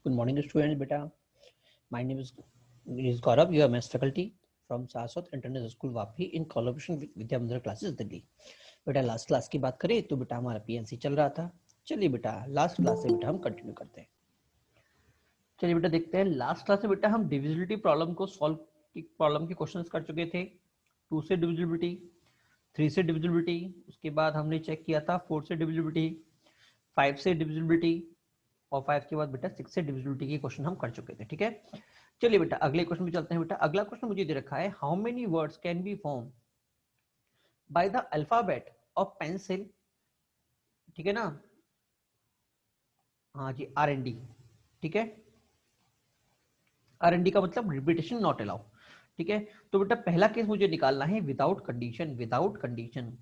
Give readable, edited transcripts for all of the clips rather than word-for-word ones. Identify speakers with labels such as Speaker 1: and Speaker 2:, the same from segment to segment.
Speaker 1: Good morning, students. Beta, my name is Gaurav. You are maths faculty from Saraswat International School, Vapi, in collaboration with Vidya Mandir classes, Delhi. बेटा last class की बात करें तो बेटा हमारा PNC चल रहा था। चलिए बेटा लास्ट क्लास से बेटा हम कंटिन्यू करते हैं। चलिए बेटा देखते हैं लास्ट क्लास में बेटा हम डिविजिबिलिटी प्रॉब्लम को सॉल्व प्रॉब्लम के क्वेश्चंस कर चुके थे। 2 से डिविजिबिलिटी, 3 से डिविजिबिलिटी, उसके बाद हमने चेक किया था 4 से डिविजिबिलिटी, 5 से डिविजिबिलिटी और 5 के बाद बेटा 6 से डिविजिबिलिटी के क्वेश्चन हम कर चुके थे। ठीक है, चलिए बेटा अगले क्वेश्चन में चलते हैं। बेटा अगला क्वेश्चन मुझे दे रखा है, how many words can be form by the alphabet of pencil. ठीक है ना, हाँ जी, R&D। ठीक है, R&D का मतलब रिपीटेशन नॉट अलाउ। ठीक है, तो बेटा पहला केस मुझे निकालना है विदाउट कंडीशन। विदाउट कंडीशन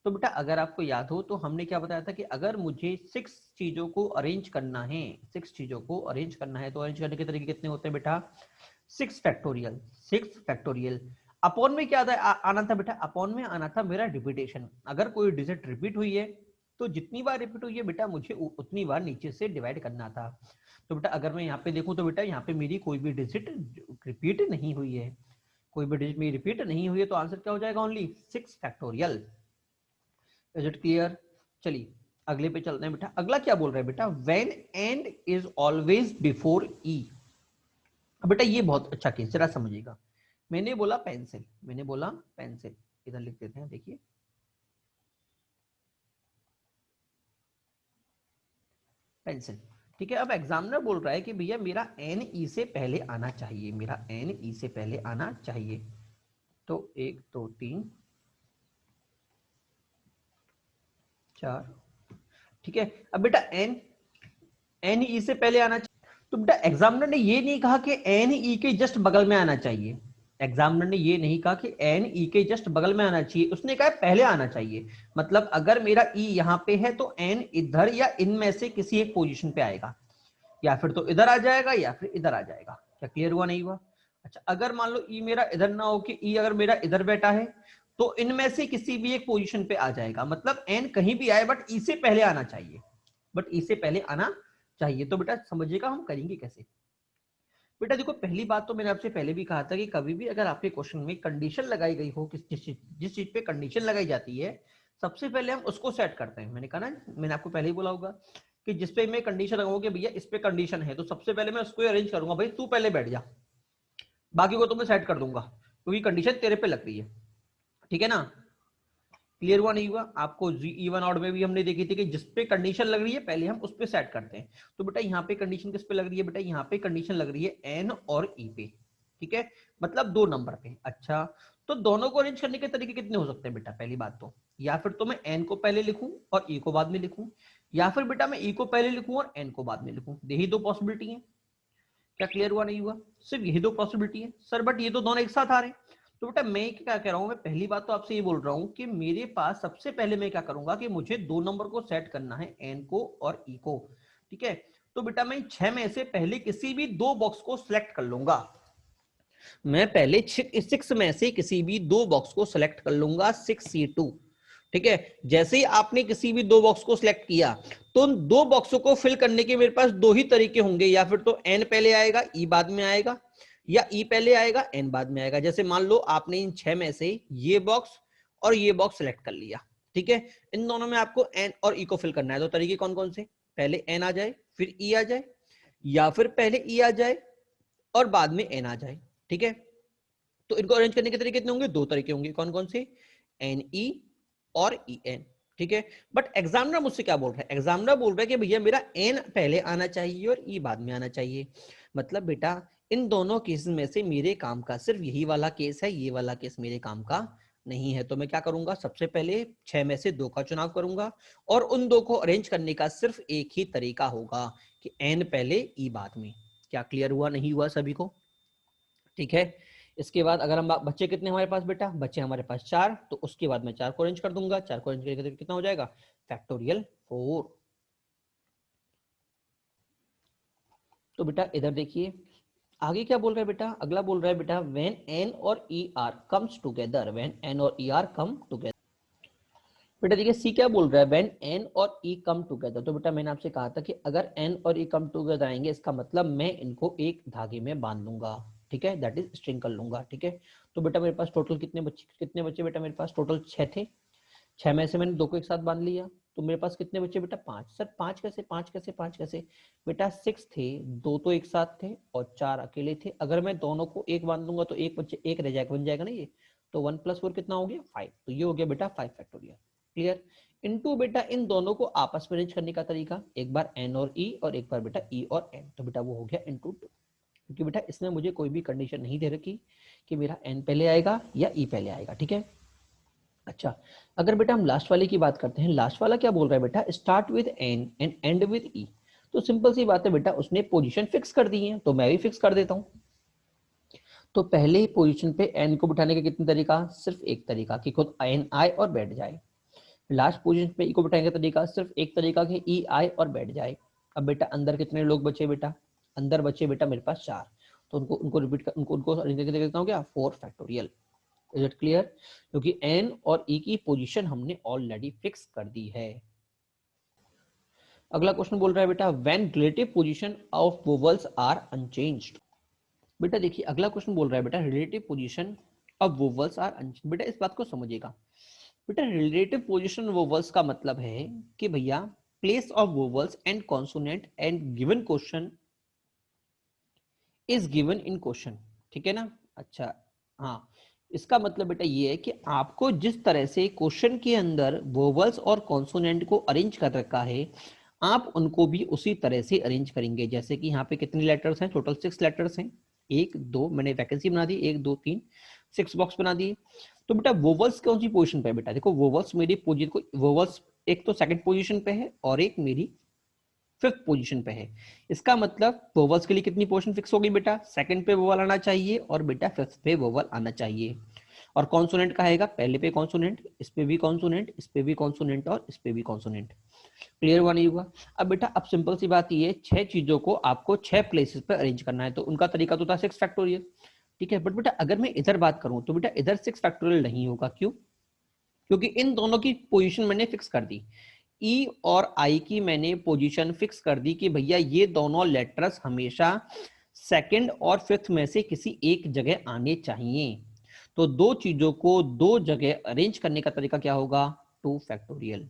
Speaker 1: तो बेटा अगर आपको याद हो तो हमने क्या बताया था कि अगर मुझे 6 चीजों को अरेंज करना है, 6 चीजों को अरेंज करना है तो अरेंज करने के तरीके कितने होते हैं बेटा? 6 फैक्टोरियल। 6 फैक्टोरियल अपॉन में क्या आना था बेटा? अपॉन में आना था मेरा रिपीटेशन। अगर कोई डिजिट रिपीट हुई है तो जितनी बार रिपीट हुई है बेटा मुझे उतनी बार नीचे से डिवाइड करना था। तो बेटा अगर मैं यहाँ पे देखूं तो बेटा यहाँ पे मेरी कोई भी डिजिट रिपीट नहीं हुई है, कोई भी डिजिट मेरी रिपीट नहीं हुई है, तो आंसर क्या हो जाएगा? Only 6 factorial. Is it clear? चलिए अगले पे चलते हैं बेटा। अगला क्या बोल रहा है बेटा? When and is always before E. बेटा ये बहुत अच्छा केस, जरा समझिएगा। मैंने बोला पेंसिल, मैंने बोला पेंसिल, इधर लिख देते हैं, देखिए पेंसिल। ठीक है, अब एग्जामिनर बोल रहा है कि भैया मेरा एन ई से पहले आना चाहिए, मेरा एन ई से पहले आना चाहिए। तो 1 2 3 4। ठीक है, अब बेटा एन ई से पहले आना चाहिए। तो बेटा एग्जामिनर ने ये नहीं कहा कि एन ई के जस्ट बगल में आना चाहिए। एग्जामिनर ने ये नहीं कहा कि एन ई के जस्ट बगल में आना चाहिए, उसने कहा पहले आना चाहिए। मतलब अगर मेरा ई यहां पे है तो एन इधर या इनमें से किसी एक पोजीशन पे आएगा, या फिर तो इधर आ जाएगा या फिर इधर आ जाएगा। क्या क्लियर हुआ नहीं हुआ? अच्छा, अगर मान लो ई मेरा इधर ना हो कि ई अगर मेरा इधर बैठा है तो इनमें से किसी भी एक पोजीशन पे आ जाएगा। मतलब एन कहीं भी आए बट ई से पहले आना चाहिए, बट ई से पहले आना चाहिए। तो बेटा समझिएगा हम करेंगे कैसे। बेटा देखो पहली बात तो मैंने आपसे पहले भी कहा था कि कभी भी अगर आपके क्वेश्चन में कंडीशन लगाई गई हो, जिस चीज पे कंडीशन लगाई जाती है सबसे पहले हम उसको सेट करते हैं। मैंने कहा ना, मैंने आपको पहले ही बोला होगा कि जिस पे मैं कंडीशन लगाऊंगा भैया इस पे कंडीशन है तो सबसे पहले मैं उसको अरेंज करूंगा, भाई तू पहले बैठ जा, बाकी को तो मैं सेट कर दूंगा क्योंकि कंडीशन तेरे पे लग रही है। ठीक है ना, क्लियर हुआ नहीं हुआ? आपको इवन ऑड में भी हमने देखी थी कि जिस पे कंडीशन लग रही है पहले हम उस पे सेट करते हैं। तो बेटा यहाँ पे कंडीशन किस पे लग रही है? बेटा यहाँ पे कंडीशन लग रही है एन और ई पे। ठीक है, मतलब 2 नंबर पे। अच्छा, तो दोनों को अरेंज करने के तरीके कितने हो सकते हैं बेटा? पहली बात तो या फिर तो मैं एन को पहले लिखूं और ई को बाद में लिखूं, या फिर बेटा मैं ई को पहले लिखूं और एन को बाद में लिखूं। यही 2 पॉसिबिलिटी है। क्या क्लियर हुआ नहीं हुआ? सिर्फ यही 2 पॉसिबिलिटी है सर, बट ये तो दोनों एक साथ आ रहे हैं। तो बेटा मैं क्या कह रहा हूं, मैं पहली बात तो आपसे ये बोल रहा हूं कि मेरे पास सबसे पहले मैं क्या करूंगा कि मुझे 2 नंबर को सेट करना है, एन को और ई को। ठीक है, तो बेटा मैं 6 में से पहले किसी भी 2 बॉक्स को सिलेक्ट कर लूंगा। मैं पहले 6 में से किसी भी 2 बॉक्स को सिलेक्ट कर लूंगा, 6C2। ठीक है, जैसे ही आपने किसी भी 2 बॉक्स को सिलेक्ट किया तो उन 2 बॉक्सों को फिल करने के मेरे पास 2 ही तरीके होंगे, या फिर तो एन पहले आएगा ई बाद में आएगा, या ई पहले आएगा एन बाद में आएगा। जैसे मान लो आपने इन 6 में से ये बॉक्स और ये बॉक्स सिलेक्ट कर लिया। ठीक है, इन दोनों में आपको एन और ई को फिल करना है। तो तरीके कौन कौन से? पहले एन आ जाए फिर ई आ जाए, या फिर पहले ई आ जाए और बाद में एन आ जाए। ठीक है, तो इनको अरेंज करने के तरीके कितने होंगे? 2 तरीके होंगे। कौन कौन से? एन ई और ई एन। ठीक है, बट एग्जामिनर मुझसे क्या बोल रहा है? एग्जामिनर बोल रहा है कि भैया मेरा एन पहले आना चाहिए और ई बाद में आना चाहिए। मतलब बेटा इन दोनों केसेस में से मेरे काम का सिर्फ यही वाला केस है, ये वाला केस मेरे काम का नहीं है। तो मैं क्या करूंगा, सबसे पहले 6 में से 2 का चुनाव करूंगा और उन 2 को अरेंज करने का सिर्फ एक ही तरीका होगा कि एन पहले ई बाद में। क्या क्लियर हुआ नहीं हुआ सभी को? ठीक है, इसके बाद अगर हम बच्चे कितने हमारे पास बेटा? बच्चे हमारे पास 4, तो उसके बाद मैं 4 को अरेंज कर दूंगा। 4 को अरेंज करके कितना हो जाएगा? फैक्टोरियल 4। तो बेटा इधर देखिए आगे क्या बोल रहा है बेटा? अगला बोल रहा है बेटा व्हेन एन और E R comes together. When an और ई आर कम टुगेदर। बेटा देखिए सी क्या बोल रहा है, व्हेन एन और ई कम टुगेदर। तो बेटा मैंने आपसे कहा था कि अगर एन और ई कम टुगेदर आएंगे इसका मतलब मैं इनको एक धागे में बांध लूंगा, ठीक है, दैट इज स्ट्रिंग कर लूंगा, ठीक है। तो बेटा मेरे पास टोटल कितने बच्चे बेटा, मेरे पास टोटल 6 थे, 6 में से मैंने 2 को एक साथ बांध लिया, तो मेरे पास कितने बच्चे बेटा, 5। सर 5 कैसे, 5 कैसे, 5 कैसे बेटा, 6 थे, 2 तो एक साथ थे और 4 अकेले थे। अगर मैं दोनों को एक बांध दूंगा तो एक बच्चे एक रह जाएगा, बन जाएगा ना ये। तो 1 + 4 कितना हो गया, 5। तो ये हो गया बेटा 5 फैक्टोरियल। क्लियर। इनटू बेटा इन दोनों को आपस में अरेंज करने का तरीका, एक बार एन और ई और एक बार बेटा ई और एन, तो बेटा वो हो गया इनटू 2, क्योंकि बेटा इसमें मुझे कोई भी कंडीशन नहीं दे रखी कि मेरा एन पहले आएगा या ई पहले आएगा, ठीक है। अच्छा, अगर बेटा हम लास्ट वाले की बात करते हैं, लास्ट वाला क्या बोल रहा है बेटा, start with N and end with E. तो सिंपल सी बात है बेटा, उसने पोजीशन फिक्स कर दी है तो मैं भी फिक्स कर देता हूं। तो पहले ही पोजीशन पे एन को बिठाने का कितने तरीका, सिर्फ एक तरीका कि खुद एन आए और बैठ जाए। लास्ट पोजीशन पे ई को बिठाने का तरीका सिर्फ एक तरीका कि ई आए और बैठ जाए। अब बेटा अंदर कितने लोग बचे बेटा, अंदर बचे बेटा मेरे पास 4, तो उनको उनको रिपीट कर उनको अरेंज करके देखता हूं क्या, 4 फैक्टोरियल। इज इट क्लियर, क्योंकि एन और ई की पोजीशन हमने ऑलरेडी फिक्स कर दी है। अगला क्वेश्चन बोल रहा है बेटा, when relative position of vowels are unchanged. बेटा देखिए अगला क्वेश्चन बोल रहा है बेटा, relative position of vowels are unchanged. बेटा इस बात को समझिएगा बेटा, रिलेटिव पोजीशन वोवेल्स का मतलब है कि भैया place of vowels and consonant and given question is given in question, ठीक है ना। अच्छा हाँ, इसका मतलब बेटा ये है कि आपको जिस तरह से क्वेश्चन के अंदर वोवेल्स और कॉन्सोनेंट को अरेंज कर रखा है, आप उनको भी उसी तरह से अरेंज करेंगे। जैसे कि यहाँ पे कितने लेटर्स हैं, टोटल 6 लेटर्स हैं, 1 2 मैंने वैकेंसी बना दी, 1 2 3 6 बॉक्स बना दिए। तो बेटा वोवेल्स कौन सी पोजीशन पे है बेटा, देखो वोवेल्स मेरी पोजीशन को, वोवेल्स एक तो सेकंड पोजीशन पे है और एक मेरी 5th पोजीशन पे है। इसका मतलब वोवेल्स के लिए कितनी पोजीशन फिक्स होगी बेटा, सेकंड पे वोवेल आना चाहिए और बेटा 5th पे वोवेल आना चाहिए। और कॉन्सोनेंट का आएगा पहले पे कॉन्सोनेंट, इस पे भी कॉन्सोनेंट, इस पे भी कॉन्सोनेंट और इस पे भी कॉन्सोनेंट। क्लियर हुआ नहीं हुआ। अब बेटा अब सिंपल सी बात ये, 6 चीजों को आपको 6 प्लेसेस पे अरेंज करना है, तो उनका तरीका तो था 6 फैक्टोरियल, ठीक है। बट बेटा अगर मैं इधर बात करूं तो बेटा इधर 6 फैक्टोरियल नहीं होगा, क्यों, क्योंकि इन दोनों की पोजीशन मैंने फिक्स कर दी, ई और आई की मैंने पोजीशन फिक्स कर दी कि भैया ये दोनों लेटर्स हमेशा सेकंड और 5th में से किसी एक जगह आने चाहिए। तो दो चीजों को दो जगह अरेंज करने का तरीका क्या होगा, 2 फैक्टोरियल,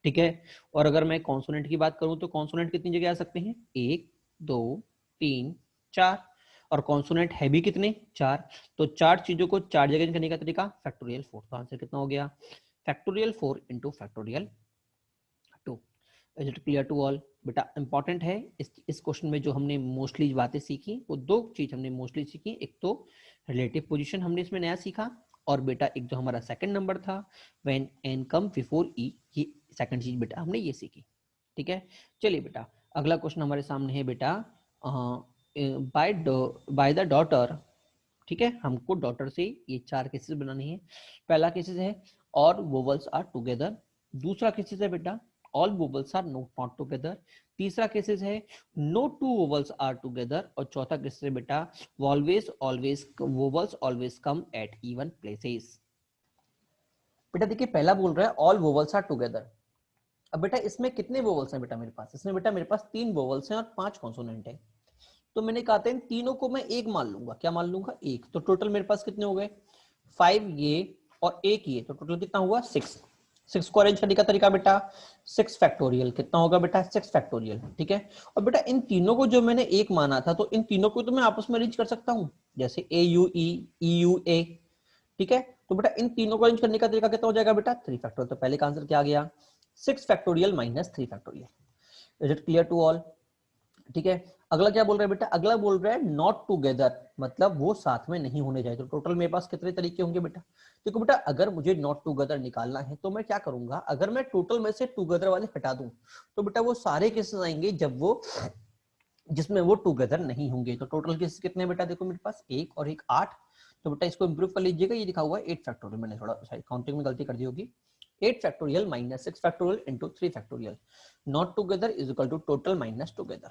Speaker 1: ठीक है। और अगर मैं कॉन्सोनेंट की बात करूं तो कॉन्सोनेंट कितनी जगह आ सकते हैं, 1 2 3 4, और कॉन्सोनेंट है भी कितने, 4। तो 4 चीजों को 4 जगह करने का तरीका फैक्टोरियल 4। तो आंसर कितना हो गया, factorial 4 into factorial 2। Is it clear to all. बेटा इंपॉर्टेंट है इस क्वेश्चन में जो हमने मोस्टली बातें सीखी, वो 2 चीज हमने मोस्टली सीखी, एक तो रिलेटिव पोजीशन हमने इसमें नया सीखा, और बेटा एक जो हमारा सेकंड नंबर था व्हेन एन कम बिफोर ई, ये सेकंड चीज बेटा हमने ये सीखी, ठीक है। चलिए बेटा अगला क्वेश्चन हमारे सामने है बेटा, बाय द डॉटर, ठीक है, हमको डॉटर से ये 4 केसेस बनाने हैं। पहला केसेस है और वोवेल्स आर टुगेदर, दूसरा केसेस है बेटा all vowels are not together, तीसरा केसेस है नो 2 वोवेल्स आर टुगेदर, और चौथा केसेस है बेटा always always vowels always come at even places. बेटा देखिए पहला बोल रहा है ऑल वोवेल्स आर टुगेदर। अब बेटा इसमें कितने वोवेल्स हैं बेटा मेरे पास, इसमें बेटा मेरे पास 3 वोवेल्स हैं और 5 कॉन्सोनेंट है। तो मैंने कहा था इन तीनों को मैं एक मान लूंगा, क्या मान लूंगा, एक। तो टोटल मेरे पास कितने हो गए, 5 ये और एक ये, तो टोटल कितना हुआ 6। 6 को अरेंज करने का तरीका बेटा 6 फैक्टोरियल, कितना होगा बेटा 6 फैक्टोरियल, ठीक है। और बेटा इन तीनों को जो मैंने एक माना था, तो इन तीनों को तो मैं आपस में अरेंज कर सकता हूँ, जैसे ए यू ई यू ए, ठीक है। तो बेटा इन तीनों को अरेंज करने का तरीका कितना हो जाएगा बेटा 3 फैक्टोरियल। तो पहले का आंसर क्या आ गया, 6 factorial minus 3 factorial. Is it clear to all, ठीक है। अगला क्या बोल रहा है बेटा, अगला बोल रहा है नॉट टुगेदर, मतलब वो साथ में नहीं होने चाहिए। तो टोटल मेरे पास कितने तरीके होंगे बेटा, देखो बेटा अगर मुझे नॉट टुगेदर निकालना है तो मैं क्या करूंगा, अगर मैं टोटल में से टुगेदर वाले हटा दूं तो बेटा वो सारे केसेस आएंगे जब वो जिसमें वो टुगेदर नहीं होंगे। तो टोटल केसेस कितने बेटा, देखो मेरे पास 1 और 1 8। तो बेटा इसको इंप्रूव कर लीजिएगा, ये लिखा हुआ है 8 फैक्टोरियल, मैंने थोड़ा शायद काउंटिंग में गलती कर दी होगी। 8 factorial minus 6 factorial into 3 factorial, not together is equal to total minus together,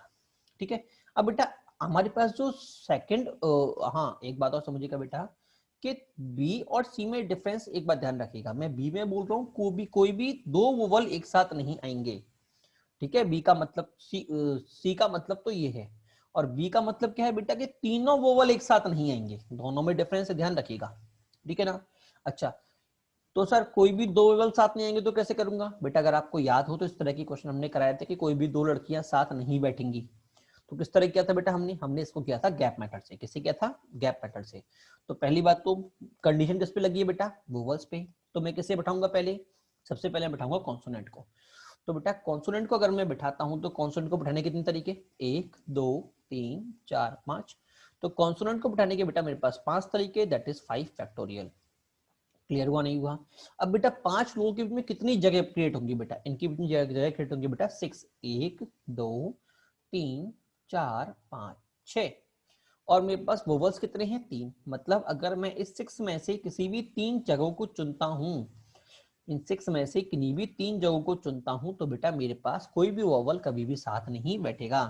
Speaker 1: ठीक है। अब बेटा हमारे पास जो सेकंड, हाँ एक बात और समझिएगा बेटा कि बी और सी में डिफरेंस एक बार ध्यान रखिएगा, मैं बी में बोल रहा हूं कोई भी दो वोवल एक साथ नहीं आएंगे, ठीक है। बी का मतलब सी का मतलब तो ये है, और बी का मतलब क्या है बेटा कि तीनों वोवल एक साथ नहीं आएंगे, दोनों में डिफरेंस है, ध्यान रखिएगा, ठीक है ना। अच्छा, तो सर कोई भी दो वोवल साथ नहीं आएंगे तो कैसे करूंगा बेटा, अगर आपको याद हो तो इस तरह की क्वेश्चन हमने कराए थे कि कोई भी दो लड़कियां साथ नहीं बैठेंगी, तो किस तरह किया था बेटा, हमने इसको किया था गैप मेथड से। किससे किया था? गैप मेथड से। तो पहली बात तो कंडीशन किस पे लगी है बेटा? वोवल्स पे। तो मैं किसे बैठाऊंगा पहले? सबसे पहले बैठाऊंगा कॉन्सोनेंट को। तो बेटा कॉन्सोनेंट को अगर मैं बिठाता हूं तो कॉन्सोनेंट को बिठाने के कितने तरीके? 1 2 3 4 5। तो कॉन्सोनेंट को बिठाने के बेटा मेरे पास 5 तरीके, दैट इज 5 फैक्टोरियल। क्लियर हुआ नहीं हुआ? अब बेटा 5 लोगों के बीच में कितनी जगह क्रिएट होंगी बेटा? इनकी बीच में जगह क्रिएट होंगी बेटा 6। 1 2 3 4 5 6। और मेरे पास वोवल्स कितने हैं? 3। मतलब अगर मैं इस 6 में से किसी भी 3 जगहों को चुनता हूं, इन 6 में से किन्हीं भी 3 जगहों को चुनता हूं, तो बेटा मेरे पास कोई भी वोवल कभी भी साथ नहीं बैठेगा।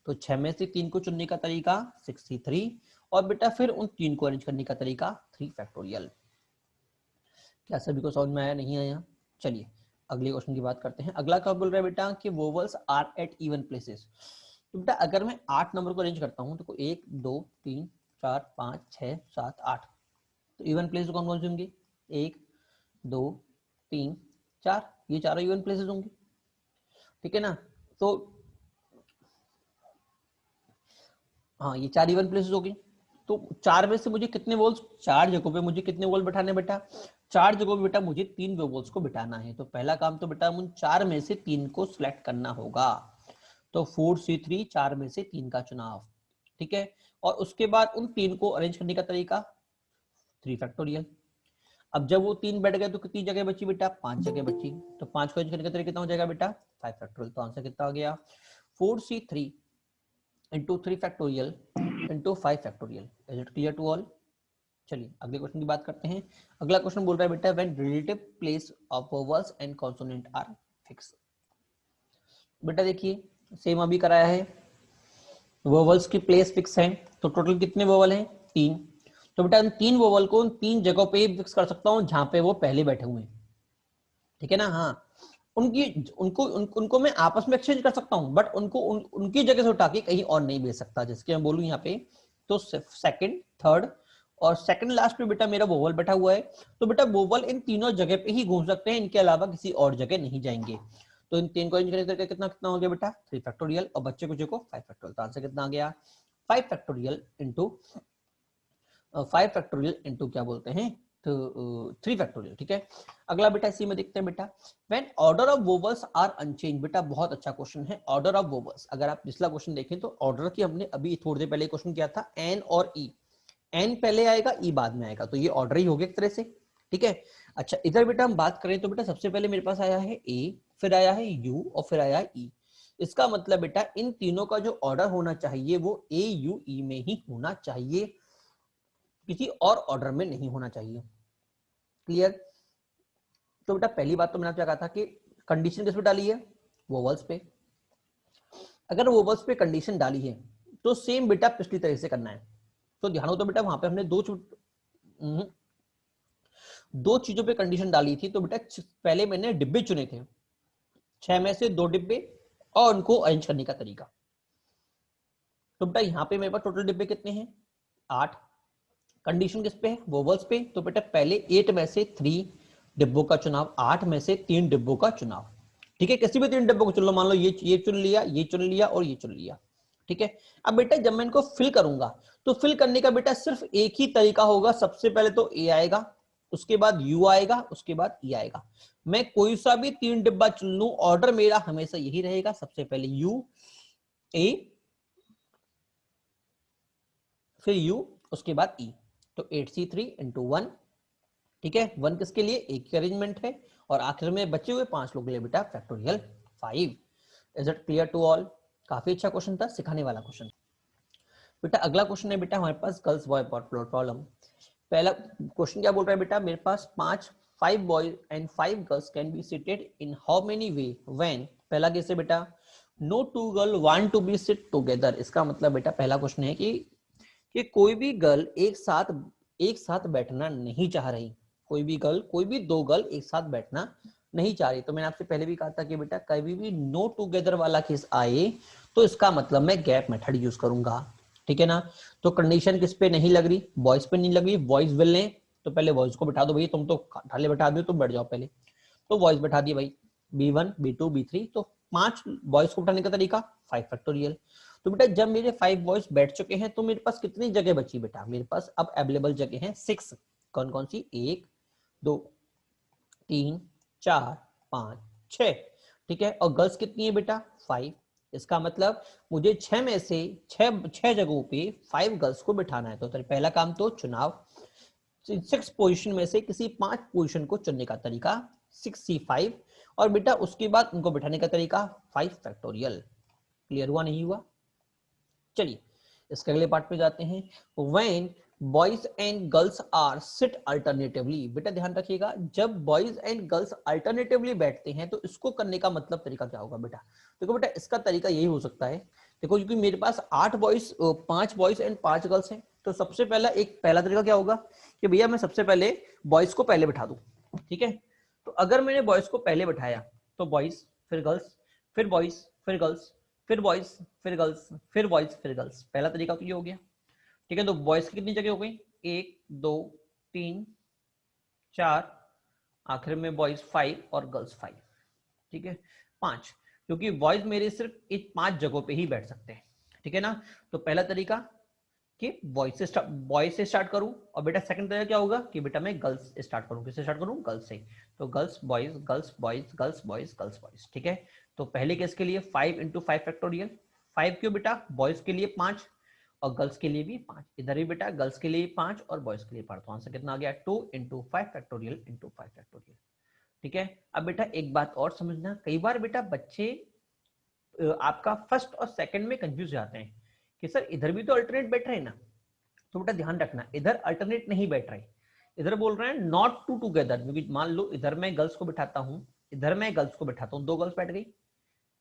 Speaker 1: तो 6 में से 3 को चुनने का तरीका 63, और बेटा फिर उन 3 को अरेंज करने का तरीका 3 फैक्टोरियल। क्या सभी को समझ में आया? नहीं आया? चलिए अगले क्वेश्चन की बात करते हैं। अगला क्या बोल रहा है बेटा कि vowels are at even places. तो बेटा अगर मैं 8 नंबर को अरेंज करता हूं तो 1 2 3 4 5 6 7 8, तो इवन प्लेस कौन कौन से होंगे? 1 2 3 4, ये चारों इवन प्लेसेस होंगे, ठीक है ना। तो हाँ ये 4 इवन प्लेसेस होगी। तो 4 में से मुझे कितने वोल्स, 4 जगहों पे मुझे कितने वोल्ट बैठाने बेटा? 4 जगहों पे बेटा मुझे 3 वोल्ट्स को बिठाना है। तो पहला काम तो बेटा उन 4 में से 3 को सिलेक्ट करना होगा। तो 4C3, 4 में से 3 का चुनाव, ठीक है। और उसके बाद उन 3 को अरेंज करने का तरीका 3 फैक्टोरियल। अब जब वो 3 बैठ गए तो कितनी जगह बची बेटा? 5 जगह बची। तो 5 को अरेंज करने का तरीका कितना हो जाएगा बेटा? 5 फैक्टोरियल। तो आंसर कितना हो गया? 4C3 into 3 factorial into 5 factorial. Is it clear to all? चलिए अगले क्वेश्चन की बात करते हैं। अगला क्वेश्चन बोल रहा है बेटा when relative place of vowels and consonant are fixed। बेटा देखिए सेम अभी कराया है, वोवल्स की प्लेस फिक्स है, तो टोटल कितने वोवल हैं? 3। तो बेटा इन 3 वोवल को उन 3 जगहों पे फिक्स कर सकता हूं जहां पे वो पहले बैठे हुए हैं, ठीक है ना। हाँ उनकी उनको मैं आपस में एक्सचेंज कर सकता हूं, बट उनकी जगह से उठा के कहीं और नहीं भेज सकता। जिसके मैं बोलूं यहाँ पे तो सेकंड, थर्ड और सेकंड लास्ट पे बेटा मेरा वोवल बैठा हुआ है, तो बेटा वोवल इन तीनों जगह पे ही घूम सकते हैं, इनके अलावा किसी और जगह नहीं जाएंगे। तो इन 3 को अरेंज करके कितना कितना हो गया बेटा? 3 फैक्टोरियल, और बच्चे कुछ को 5 फैक्टोरियल। तो आंसर कितना आ गया? 5 फैक्टोरियल इंटू 5 फैक्टोरियल इंटू क्या बोलते हैं तो 3 फैक्टोरियल, ठीक है। अगला बेटा इसी में देखते हैं बेटा when order of vowels are unchanged. बेटा बहुत अच्छा क्वेश्चन है ऑर्डर ऑफ वोवल्स। अगर आप पिछला क्वेश्चन देखें तो ऑर्डर की हमने अभी थोड़ी देर पहले क्वेश्चन किया था एन और ई, एन पहले आएगा ई बाद में आएगा, तो ये ऑर्डर ही हो गया एक तरह से, ठीक है। अच्छा इधर बेटा हम बात करें तो बेटा सबसे पहले मेरे पास आया है ए, फिर आया है यू और फिर आया है ई। इसका मतलब बेटा इन तीनों का जो ऑर्डर होना चाहिए वो ए यू ई में ही होना चाहिए, किसी और ऑर्डर में नहीं होना चाहिए। क्लियर? तो बेटा पहली बात तो मैंने आपसे कहा था कि कंडीशन किस पे डाली है? वोवल्स पे। अगर वोवल्स पे कंडीशन डाली है तो सेम बेटा पिछली तरह से करना है। तो ध्यान हो तो बेटा वहां पे हमने दो चीजों पे कंडीशन डाली थी। तो बेटा पहले मैंने डिब्बे चुने थे, 6 में से 2 डिब्बे और उनको अरेंज करने का तरीका। तो बेटा यहाँ पे मेरे पास टोटल डिब्बे कितने हैं? 8। कंडीशन किस पे है? वोवल्स पे। तो बेटा पहले 8 में से 3 डिब्बों का चुनाव, 8 में से 3 डिब्बों का चुनाव, ठीक है। किसी भी 3 डिब्बों को चुन लो, मान लो ये चुन लिया, ये चुन लिया और ये चुन लिया, ठीक है। अब बेटा जब मैं इनको फिल करूंगा तो फिल करने का बेटा सिर्फ एक ही तरीका होगा। सबसे पहले तो ए आएगा, उसके बाद यू आएगा, उसके बाद ई आएगा। मैं कोई सा भी 3 डिब्बा चुन लूं, ऑर्डर मेरा हमेशा यही रहेगा, सबसे पहले यू, ए, फिर यू, उसके बाद ई। तो 8C3 इंटू 1, ठीक है। 1 किसके लिए? एक अरेंजमेंट है, और आखिर में बचे हुए 5 लोग के लिए बेटा factorial 5। Is it clear to all? काफी अच्छा क्वेश्चन था, सिखाने वाला क्वेश्चन। बेटा अगला क्वेश्चन है बेटा हमारे पास गर्ल्स बॉय प्रॉब्लम। पहला क्वेश्चन क्या बोल रहा है बेटा? मेरे पास 5 boys and 5 girls can be seated in how many way when. पहला कैसे बेटा? No 2 girl want to be sit together. इसका मतलब बेटा पहला क्वेश्चन है कि कोई भी गर्ल एक साथ एक साथ बैठना नहीं चाह रही, कोई भी गर्ल, कोई भी दो गर्ल एक साथ बैठना नहीं चाह रही। तो मैंने आपसे पहले भी कहा था कि बेटा कभी भी नो टुगेदर वाला केस आए तो इसका मतलब मैं गैप मेथड यूज करूंगा, ठीक है ना। तो कंडीशन किस पे नहीं लग रही, बॉयज पे नहीं लग रही, बॉयज विल ने, तो पहले बॉयज को बिठा दो भैया, तुम तो ढाले बैठा दो, तुम बैठ जाओ पहले। तो बॉयज बैठा दिए भाई, B1 B2 B3, तो 5 बॉयज को बिठाने का तरीका 5 फैक्टोरियल। तो बेटा जब मेरे 5 बॉयज बैठ चुके हैं तो मेरे पास कितनी जगह बची बेटा, मेरे पास अब अवेलेबल जगह है 6। कौन कौन सी, 1 2 3 4 5 6, ठीक है। और गर्ल्स कितनी है बेटा 5। इसका मतलब मुझे 6 में से 6 जगहों पे 5 गर्ल्स को बिठाना है। तो पहला काम तो चुनाव, 6 पोजीशन में से किसी 5 पोजीशन को चुनने का तरीका 6C5, और बेटा उसके बाद उनको बिठाने का तरीका 5 फैक्टोरियल। क्लियर हुआ नहीं हुआ? चलिए इसके अगले पार्ट पे जाते हैं। When boys and girls are sit alternatively, बेटा ध्यान रखिएगा जब बॉयज एंड गर्ल्स अल्टरनेटिवली बैठते हैं तो इसको करने का मतलब तरीका क्या होगा बेटा। देखो बेटा इसका तरीका यही हो सकता है, देखो क्योंकि मेरे पास 8 बॉयज 5 बॉयज एंड 5 गर्ल्स हैं, तो सबसे पहला तरीका क्या होगा कि भैया मैं सबसे पहले बॉयज को पहले बिठा दूं, ठीक है। तो अगर मैंने बॉयज को पहले बिठाया तो बॉयज फिर गर्ल्स फिर बॉयज फिर गर्ल्स फिर बॉयज फिर गर्ल्स फिर बॉयज फिर गर्ल्स, पहला तरीका तो ये हो गया, ठीक है। तो बॉयज की कितनी जगह हो गई, 1 2 3 4, आखिर में बॉयज 5 और गर्ल्स 5, ठीक है 5, क्योंकि बॉयज मेरे सिर्फ इन 5 जगहों पे ही बैठ सकते हैं, ठीक है ना। तो पहला तरीका कि बॉयज से स्टार्ट करूं, और बेटा सेकंड तरीका क्या होगा कि बेटा मैं गर्ल्स स्टार्ट करूं, किससे स्टार्ट करूं, गर्ल्स से। तो girls boys girls boys girls boys girls boys, ठीक है। तो पहले केस के लिए 5 × 5 फैक्टोरियल, 5 क्यों बेटा, बॉयज के लिए 5 और गर्ल्स के लिए भी 5, इधर भी बेटा गर्ल्स के लिए 5 और बॉयज के लिए 5, तो आंसर कितना आ गया 2 × 5 फैक्टोरियल × 5 फैक्टोरियल, ठीक है। अब बेटा एक बात और समझना, कई बार बेटा बच्चे आपका फर्स्ट और सेकंड में कंफ्यूज जाते हैं कि सर इधर भी तो अल्टरनेट बैठ रहे हैं ना। तो बेटा ध्यान रखना इधर अल्टरनेट नहीं बैठ रहे, इधर बोल रहे हैं नॉट टू टुगेदर, क्योंकि मान लो इधर मैं गर्ल्स को बिठाता हूं, इधर मैं गर्ल्स को बिठाता हूं, 2 गर्ल्स बैठ गई,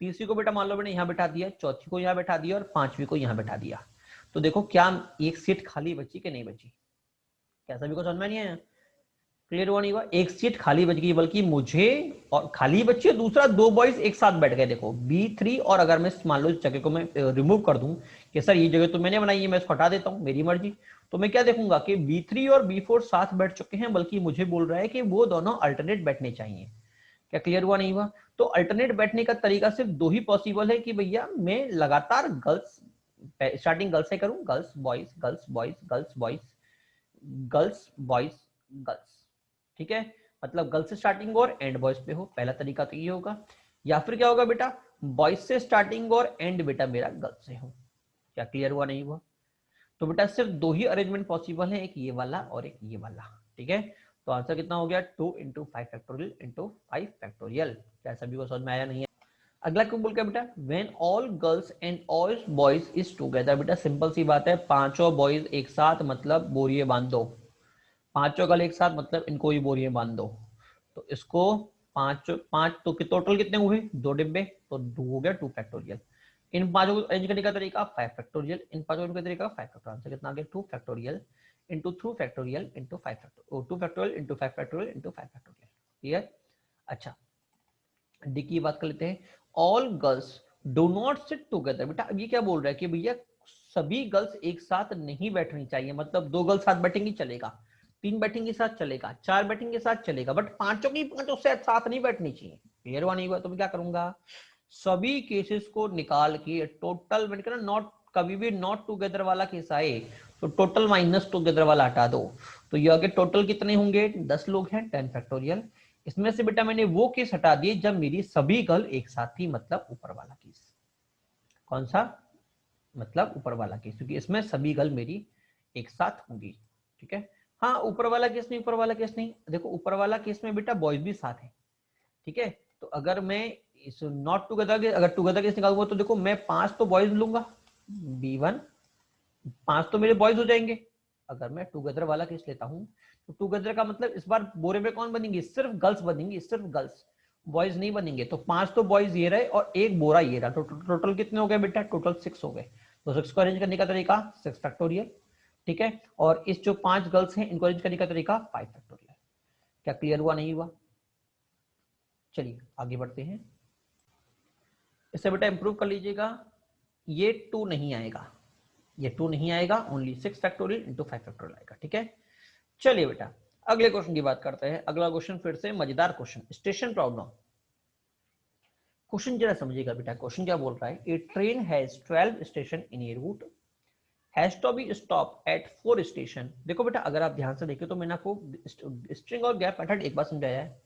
Speaker 1: तीसरी को बेटा मान लो मैंने यहां बिठा दिया, चौथी को यहां बिठा दिया और 5वीं को यहां बिठा दिया। तो देखो क्या एक सीट खाली बची कि नहीं बची, क्या सभी को समझ में नहीं आया, क्लियर हुआ नहीं हुआ, एक सीट खाली बच गई, बल्कि मुझे और खाली बची, दूसरा 2 बॉयज एक साथ बैठ गए, देखो B3, और अगर मैं मान लो इस जगह को मैं रिमूव कर दूं कि सर ये जगह तो मैंने बनाई है, मैं इसको हटा देता हूं, मेरी मर्जी, तो मैं क्या देखूंगा कि B3 और B4 साथ बैठ चुके हैं, बल्कि मुझे बोल रहा है कि वो दोनों अल्टरनेट बैठने चाहिए। क्या क्लियर हुआ नहीं हुआ? तो अल्टरनेट बैठने का तरीका सिर्फ 2 ही पॉसिबल है कि भैया मैं लगातार गर्ल्स स्टार्टिंग गर्ल्स से करूं, girls boys girls boys girls boys girls boys girls, ठीक है। मतलब गर्ल्स से स्टार्टिंग और एंड बॉयज पे हो, पहला तरीका तो ये होगा। या फिर क्या होगा बेटा, बॉयज से स्टार्टिंग और एंड बेटा मेरा गर्ल्स से हो। क्या क्लियर हुआ नहीं हुआ? तो बेटा सिर्फ 2 ही अरेंजमेंट पॉसिबल है, एक ये वाला और एक ये वाला, ठीक है। तो आंसर कितना हो गया 2 × 5 फैक्टोरियल × 5 फैक्टोरियल। क्या सभी को समझ में आया नहीं है? अगला क्यों बोल के बेटा, when all girls and all boys is together, बेटा सिंपल सी बात है, पांचों बॉयज एक साथ मतलब बोरिए बांध दो, पांचों गर्ल एक साथ मतलब इनको ही बोरिए बांध दो। तो इसको 5 5 तो टोटल कितने हुए, 2 डिब्बे, तो 2 हो गया 2 फैक्टोरियल। इन पांचों को अरेंज करने का तरीका 5 फैक्टोरियल, इन पांचों का तरीका 5 फैक्टोरियल, आंसर कितना आ गया 2 factorial × 2 factorial × 5 factorial, 2 factorial × 5 factorial × 5 factorial, clear. अच्छा डी की बात कर लेते हैं, all girls do not sit together, बेटा अब ये क्या बोल रहा है कि भैया सभी गर्ल्स एक साथ नहीं बैठनी चाहिए, मतलब 2 गर्ल्स साथ बैठेंगी चलेगा, 3 बैठेंगे साथ चलेगा, 4 बैठेंगे साथ चलेगा, बट पांचों की पांचों साथ नहीं बैठनी चाहिए। क्लियर हुआ नहीं हुआ? तो मैं क्या करूंगा, सभी केसेस को निकाल के टोटल मैंने कहा नॉट, कभी भी नॉट टुगेदर वाला केस आए तो टोटल माइनस टुगेदर वाला हटा दो, तो ये आगे टोटल कितने होंगे, 10 लोग हैं 10 फैक्टोरियल। इसमें से बेटा मैंने वो केस हटा दिए जब मेरी सभी गर्ल एक साथ थी, मतलब ऊपर वाला केस। कौन सा, मतलब ऊपर वाला केस, क्योंकि इसमें सभी गर्ल मेरी एक साथ होंगी, ठीक है। हाँ ऊपर वाला केस नहीं, ऊपर वाला केस नहीं, देखो ऊपर वाला केस में बेटा बॉयज भी साथ है, ठीक है। तो अगर मैं इस नॉट टुगेदर के अगर टुगेदर केस निकालूंगा तो देखो मैं 5 तो बॉयज लूंगा, B1 5 तो मेरे बॉयज हो जाएंगे। अगर मैं टुगेदर वाला केस लेता हूं तो टुगेदर का मतलब इस बार बोरे में कौन बनेंगे, सिर्फ गर्ल्स बनेंगी, सिर्फ गर्ल्स, बॉयज नहीं बनेंगे। तो 5 तो बॉयज ये रहे और एक बोरा ये रहा, तो टोटल कितने हो गए बेटा, टोटल 6 हो गए। तो 6 को अरेंज करने का तरीका 6 फैक्टोरियल, ठीक है, और इस जो 5 गर्ल्स हैं इनको अरेंज करने का तरीका 5 फैक्टोरियल। क्या क्लियर हुआ, नहीं हुआ? चलिए आगे बढ़ते हैं। इससे बेटा इंप्रूव कर लीजिएगा, ये 2 नहीं आएगा, ये 2 नहीं आएगा, ओनली 6 फैक्टोरियल इंटू 5 फैक्टोरियल आएगा। ठीक है, चलिए बेटा अगले क्वेश्चन की बात करते हैं। अगला क्वेश्चन फिर से मजेदार क्वेश्चन, स्टेशन प्रॉब्लम। क्वेश्चन जरा समझिएगा बेटा, क्वेश्चन क्या बोल रहा है, a train has 12 station in a route, has to be stop at 4 station. देखो बेटा अगर आप ध्यान से देखें तो मैंने आपको स्ट्रिंग और गैप मेथड एक बार समझाया है,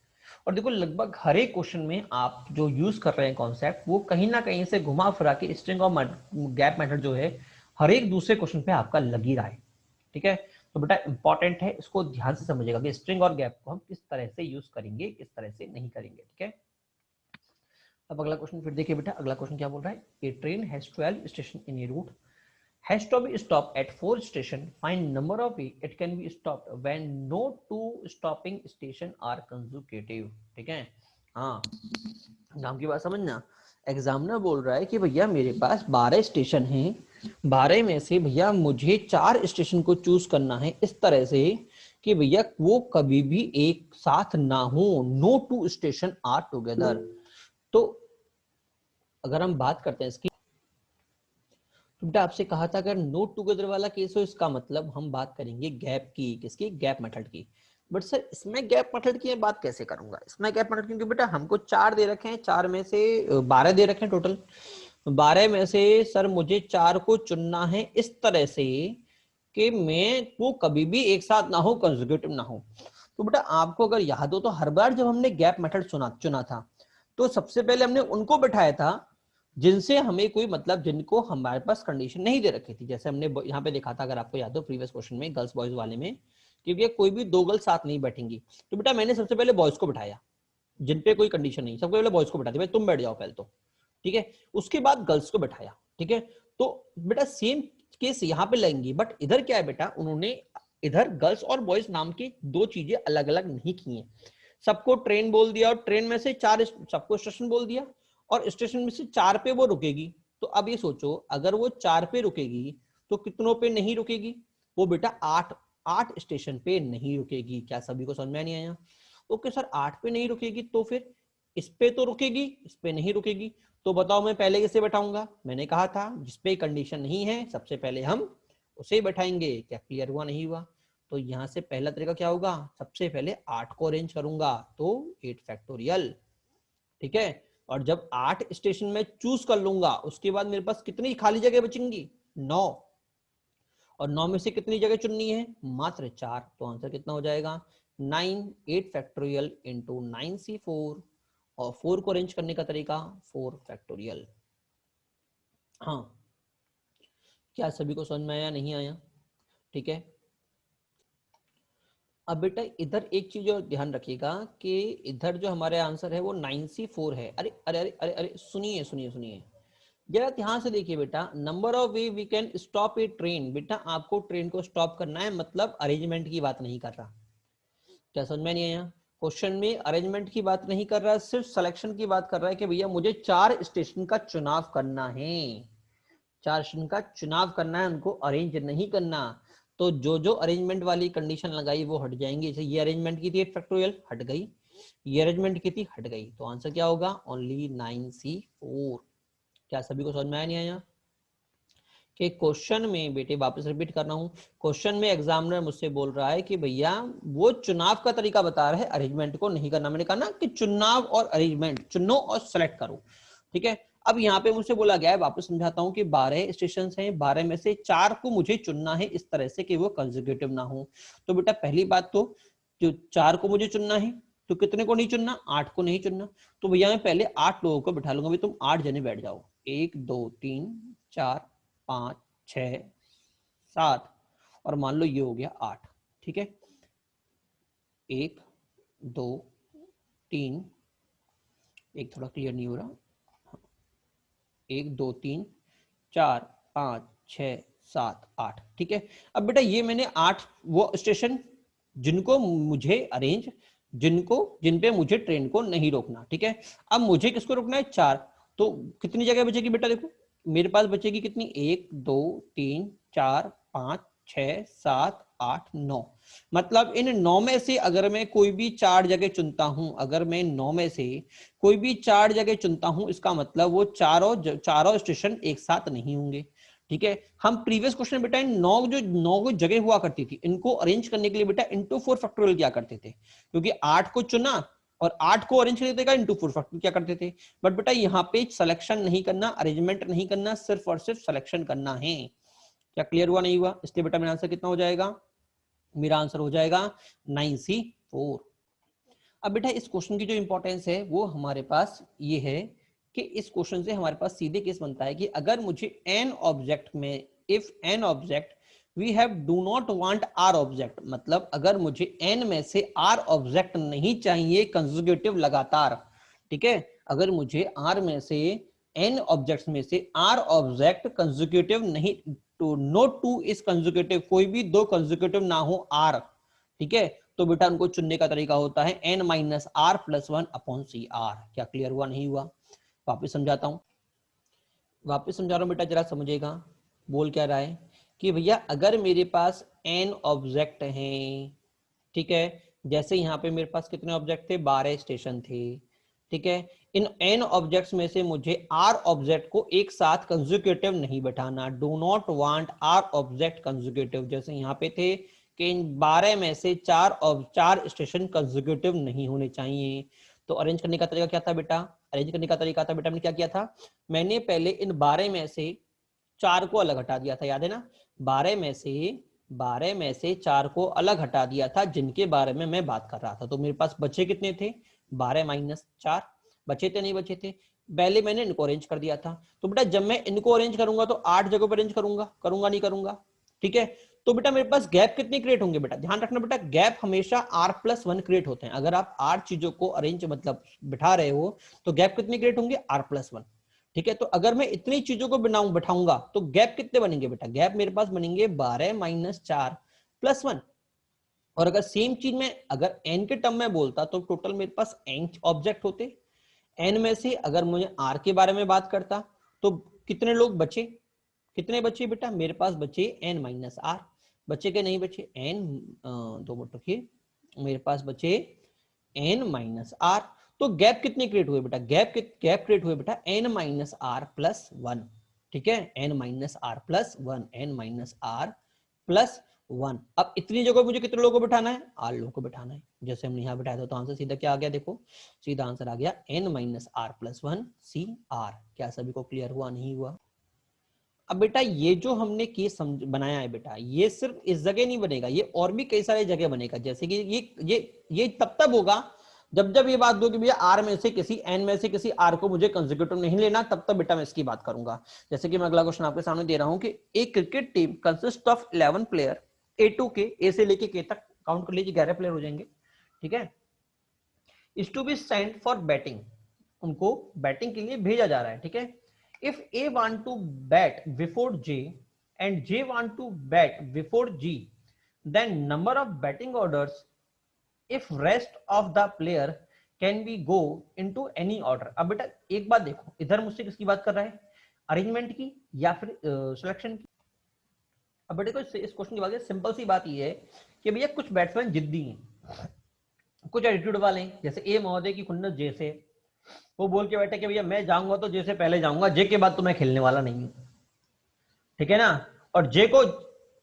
Speaker 1: और देखो लगभग हर एक क्वेश्चन में आप जो यूज कर रहे हैं कॉन्सेप्ट, वो कहीं ना कहीं से घुमा फिरा के स्ट्रिंग और गैप मेथड जो है हर एक दूसरे क्वेश्चन पे आपका लग ही रहा है। ठीक है, तो बेटा इंपॉर्टेंट है, इसको ध्यान से समझिएगा कि स्ट्रिंग और गैप को हम किस तरह से यूज करेंगे, किस तरह से नहीं करेंगे। ठीक है, अब अगला क्वेश्चन फिर देखिए बेटा, अगला क्वेश्चन क्या बोल रहा है, a train has 12 station in a route, has to be stopped at 4 station, find number of it can be stopped when no 2 stopping station are consecutive। ठीक है, हाँ नाम की बात समझना, एग्जामिनर बोल रहा है कि भैया मेरे पास 12 स्टेशन हैं, 12 में से भैया मुझे 4 स्टेशन को चूज करना है इस तरह से कि भैया वो कभी भी एक साथ ना हो, नो 2 स्टेशन आर टुगेदर। तो अगर हम बात करते हैं इसकी, तो बेटा आपसे कहा था अगर नोट टुगेदर वाला केस हो, इसका मतलब हम बात करेंगे गैप की, किसकी, गैप मेथड की। बट सर इसमें गैप मेथड की बात कैसे करूंगा, इसमें गैप मेथड, क्योंकि बेटा हमको 4 दे रखे हैं, 4 में से 12 दे रखे हैं टोटल, 12 में से सर मुझे 4 को चुनना है इस तरह से कि मैं वो कभी भी एक साथ ना हो, कंसेक्यूटिव ना हो। तो बेटा आपको अगर याद हो तो हर बार जब हमने गैप मेथड चुना था तो सबसे पहले हमने उनको बिठाया था जिनसे हमें कोई मतलब, जिनको हमारे पास कंडीशन नहीं दे रखी थी। जैसे हमने यहाँ पे देखा था, अगर आपको याद हो प्रीवियस क्वेश्चन में गर्ल्स बॉयज वाले में, क्योंकि कोई भी 2 गर्ल्स साथ नहीं बैठेंगी, तो बेटा मैंने सबसे पहले बॉयज को बिठाया, जिन पे कोई कंडीशन नहीं, सबसे पहले बॉयज को बिठा दिया, भाई तुम बैठ जाओ पहले तो। ठीक है, उसके बाद गर्ल्स को बिठाया। ठीक है, तो बेटा सेम केस यहाँ पे लेंगे, बट इधर क्या है बेटा, उन्होंने इधर गर्ल्स और बॉयज नाम की 2 चीजें अलग अलग नहीं की हैं। सबको ट्रेन बोल दिया, और ट्रेन में से 4 सबको स्टेशन बोल दिया, और स्टेशन में से 4 पे वो रुकेगी। तो अब ये सोचो अगर वो 4 पे रुकेगी तो कितनों पे नहीं रुकेगी, वो बेटा 8 स्टेशन पे नहीं रुकेगी। क्या सभी को समझ में नहीं आया? ओके सर 8 पे नहीं रुकेगी तो फिर इस पे तो रुकेगी, इस पे नहीं रुकेगी, तो बताओ मैं पहले किसे बैठाऊंगा? मैंने कहा था जिसपे कंडीशन नहीं है सबसे पहले हम उसे बैठाएंगे। क्या क्लियर हुआ, नहीं हुआ? तो यहां से पहला तरीका क्या होगा, सबसे पहले 8 को अरेंज करूंगा तो 8 फैक्टोरियल। ठीक है, और जब 8 स्टेशन में चूज कर लूंगा उसके बाद मेरे पास कितनी खाली जगह बचेंगी, 9, और 9 में से कितनी जगह चुननी है, मात्र 4। तो आंसर कितना हो जाएगा, 9, 8 फैक्टोरियल इंटू 9C4, और 4 को अरेंज करने का तरीका 4 फैक्टोरियल। हाँ, क्या सभी को समझ में आया, नहीं आया? ठीक है, अब बेटा इधर एक चीज और ध्यान रखिएगा कि इधर जो हमारे आंसर है वो 9C4 है। अरे अरे अरे अरे अरे सुनिए सुनिए सुनिए, जरा ध्यान से देखिए बेटा, number of way we can stop a train, बेटा आपको ट्रेन को स्टॉप करना है, मतलब अरेंजमेंट की बात नहीं कर रहा। क्या समझ में नहीं आया? क्वेश्चन में अरेंजमेंट की बात नहीं कर रहा है, सिर्फ सिलेक्शन की बात कर रहा है कि भैया मुझे 4 स्टेशन का चुनाव करना है, 4 स्टेशन का चुनाव करना है, उनको अरेंज नहीं करना। तो जो जो अरेंजमेंट वाली कंडीशन लगाई वो हट जाएंगी। जैसे ये अरेंजमेंट की थी 8 फैक्टोरियल, हट गई, ये अरेंजमेंट की थी, हट गई। तो आंसर क्या होगा, ओनली 9C4। क्या सभी को समझ में आया, नहीं आया? कि क्वेश्चन में बेटे वापस रिपीट कर रहा हूं, क्वेश्चन में एग्जामिनर मुझसे बोल रहा है कि भैया वो चुनाव का तरीका बता रहा है, अरेंजमेंट को नहीं करना। मैंने कहा ना कि चुनाव और अरेंजमेंट, चुनो और सेलेक्ट करो। ठीक है, अब यहाँ पे मुझसे बोला गया है, वापस समझाता हूँ कि 12 स्टेशन हैं, 12 में से 4 को मुझे चुनना है इस तरह से कि वो कंसेक्यूटिव ना हो। तो बेटा पहली बात तो जो 4 को मुझे चुनना है, तो कितने को नहीं चुनना, 8 को नहीं चुनना। तो भैया मैं पहले 8 लोगों को बिठा लूंगा, भाई तुम 8 जने बैठ जाओ, 1 2 3 4 5 6 7, और मान लो ये हो गया 8। ठीक है, 1 2 3, एक थोड़ा क्लियर नहीं हो रहा, 1 2 3 4 5 6 7 8। ठीक है, अब बेटा ये मैंने 8 वो स्टेशन जिनको मुझे अरेंज, जिन पे मुझे ट्रेन को नहीं रोकना। ठीक है, अब मुझे किसको रोकना है, 4। तो कितनी जगह बचेगी बेटा, देखो मेरे पास बचेगी कितनी, 1 2 3 4 5 6 7 8 9, मतलब इन 9 में से अगर मैं कोई भी 4 जगह चुनता हूं, अगर मैं 9 में से कोई भी 4 जगह चुनता हूं, इसका मतलब वो चारों स्टेशन एक साथ नहीं होंगे। ठीक है, हम प्रीवियस क्वेश्चन में बेटा इन 9 जगह हुआ करती थी, इनको अरेंज करने के लिए बेटा इंटू 4 फैक्टोरियल क्या करते थे, क्योंकि 8 को चुना और 8 को अरेंज करने का इंटू 4 फैक्टोरियल क्या करते थे। बट बेटा यहाँ पे सिलेक्शन नहीं करना, अरेंजमेंट नहीं करना, सिर्फ और सिर्फ सिलेक्शन करना है। क्या क्लियर हुआ नहीं हुआ? इसलिए बेटा मेरा आंसर कितना हो जाएगा, मेरा आंसर हो जाएगा 9C4। अब बेटा इस क्वेश्चन की जो इंपॉर्टेंस है वो हमारे पास ये है कि इस क्वेश्चन से हमारे पास सीधे केस बनता है कि अगर मुझे एन ऑब्जेक्ट में, if an object we have do not want r object, मतलब अगर मुझे एन में से आर ऑब्जेक्ट नहीं चाहिए कंसेक्यूटिव लगातार, ठीक है, अगर मुझे आर में से एन ऑब्जेक्ट्स में से आर ऑब्जेक्ट कंसेक्यूटिव नहीं, two no two is consecutive, कोई भी 2 कंसेक्यूटिव ना हो आर, ठीक है, तो बेटा उनको चुनने का तरीका होता है n minus r plus 1 upon C r. क्या क्लियर हुआ नहीं हुआ? वापस समझाता हूं, वापस समझा रहा हूं बेटा, जरा समझेगा। बोल क्या रहा है कि भैया अगर मेरे पास n ऑब्जेक्ट हैं, ठीक है, जैसे यहाँ पे मेरे पास कितने ऑब्जेक्ट थे, 12 स्टेशन थे, ठीक है, इन n ऑब्जेक्ट्स में से मुझे r ऑब्जेक्ट को एक साथ कंसेक्यूटिव नहीं बैठाना, do not want r object consecutive, जैसे यहाँ पे थे कि इन 12 में से 4 स्टेशन कंसेक्यूटिव नहीं होने चाहिए। तो अरेंज करने का तरीका क्या था बेटा, अरेंज करने का तरीका था बेटा, मैंने क्या किया था, मैंने पहले इन 12 में से 4 को अलग हटा दिया था, याद है ना, 12 में से 4 को अलग हटा दिया था जिनके बारे में मैं बात कर रहा था। तो मेरे पास बचे कितने थे, 12 माइनस 4, बचे थे नहीं बचे थे, पहले मैंने इनको अरेंज कर दिया था। तो बेटा जब मैं इनको अरेंज करूंगा तो 8 जगहों पर अरेंज करूंगा नहीं करूंगा, ठीक है, तो बेटा मेरे पास गैप कितने क्रिएट होंगे, बेटा ध्यान रखना बेटा, गैप हमेशा r+1 क्रिएट होते हैं। अगर आप 8 चीजों को अरेंज मतलब बिठा रहे हो तो गैप कितने क्रिएट होंगे, r+1, ठीक है। तो अगर मैं इतनी चीजों को बिठाऊंगा तो गैप कितने बनेंगे बेटा, गैप मेरे पास बनेंगे 12 माइनस 4 प्लस 1। और अगर सेम चीज में अगर n के टर्म में बोलता तो टोटल मेरे पास n ऑब्जेक्ट होते, n में से अगर मुझे r के बारे में बात करता तो कितने लोग बचे, कितने बचे बेटा, मेरे पास बचे n माइनस आर, बचे के नहीं बचे n, 2 मिनट रखिए, मेरे पास बचे n माइनस आर। तो गैप कितने क्रिएट हुए बेटा, गैप क्रिएट हुए बेटा n माइनस आर प्लस 1, ठीक है, n minus r plus 1, n minus r plus 1। अब इतनी जगह मुझे कितने लोगों को बिठाना है, आर लोगों को बिठाना है। जैसे हमने यहाँ बिठाया था तो आंसर सीधा क्या आ गया, देखो सीधा आंसर आ गया n minus r plus 1 C r. क्या सभी को क्लियर हुआ नहीं हुआ? अब बेटा ये जो हमने केस बनाया है बेटा, ये सिर्फ इस जगह नहीं बनेगा, ये और भी कई सारे जगह बनेगा। जैसे कि ये तब होगा जब ये बात दो कि भैया आर में से किसी एन में से किसी आर को मुझे कंसेक्यूटिव नहीं लेना, तब बेटा मैं इसकी बात करूंगा। जैसे कि मैं अगला क्वेश्चन आपके सामने दे रहा हूं कि एक cricket team consist of 11 player, A to K, A से लेके के तक काउंट कर लीजिए 11 प्लेयर हो जाएंगे, ठीक है, is to be sent for batting, उनको बैटिंग के लिए भेजा जा रहा है, ठीक है। If A want to bat before J and J want to bat before G, then number of batting orders if rest of the player can be go into any order। अब बेटा एक बात देखो, इधर मुझसे किसकी बात कर रहा है, अरेंजमेंट की या फिर सिलेक्शन की। अब बेटे इस क्वेश्चन की बात है, सिंपल सी बात ये है कि भैया कुछ बैट्समैन जिद्दी हैं, कुछ एटीट्यूड वाले हैं, जैसे ए महोदय की खुन्नस जे से, वो बोल के बैठे कि भैया मैं जाऊंगा तो जे से पहले जाऊंगा, जे के बाद तो मैं खेलने वाला नहीं हूं, ठीक है ना। और जे को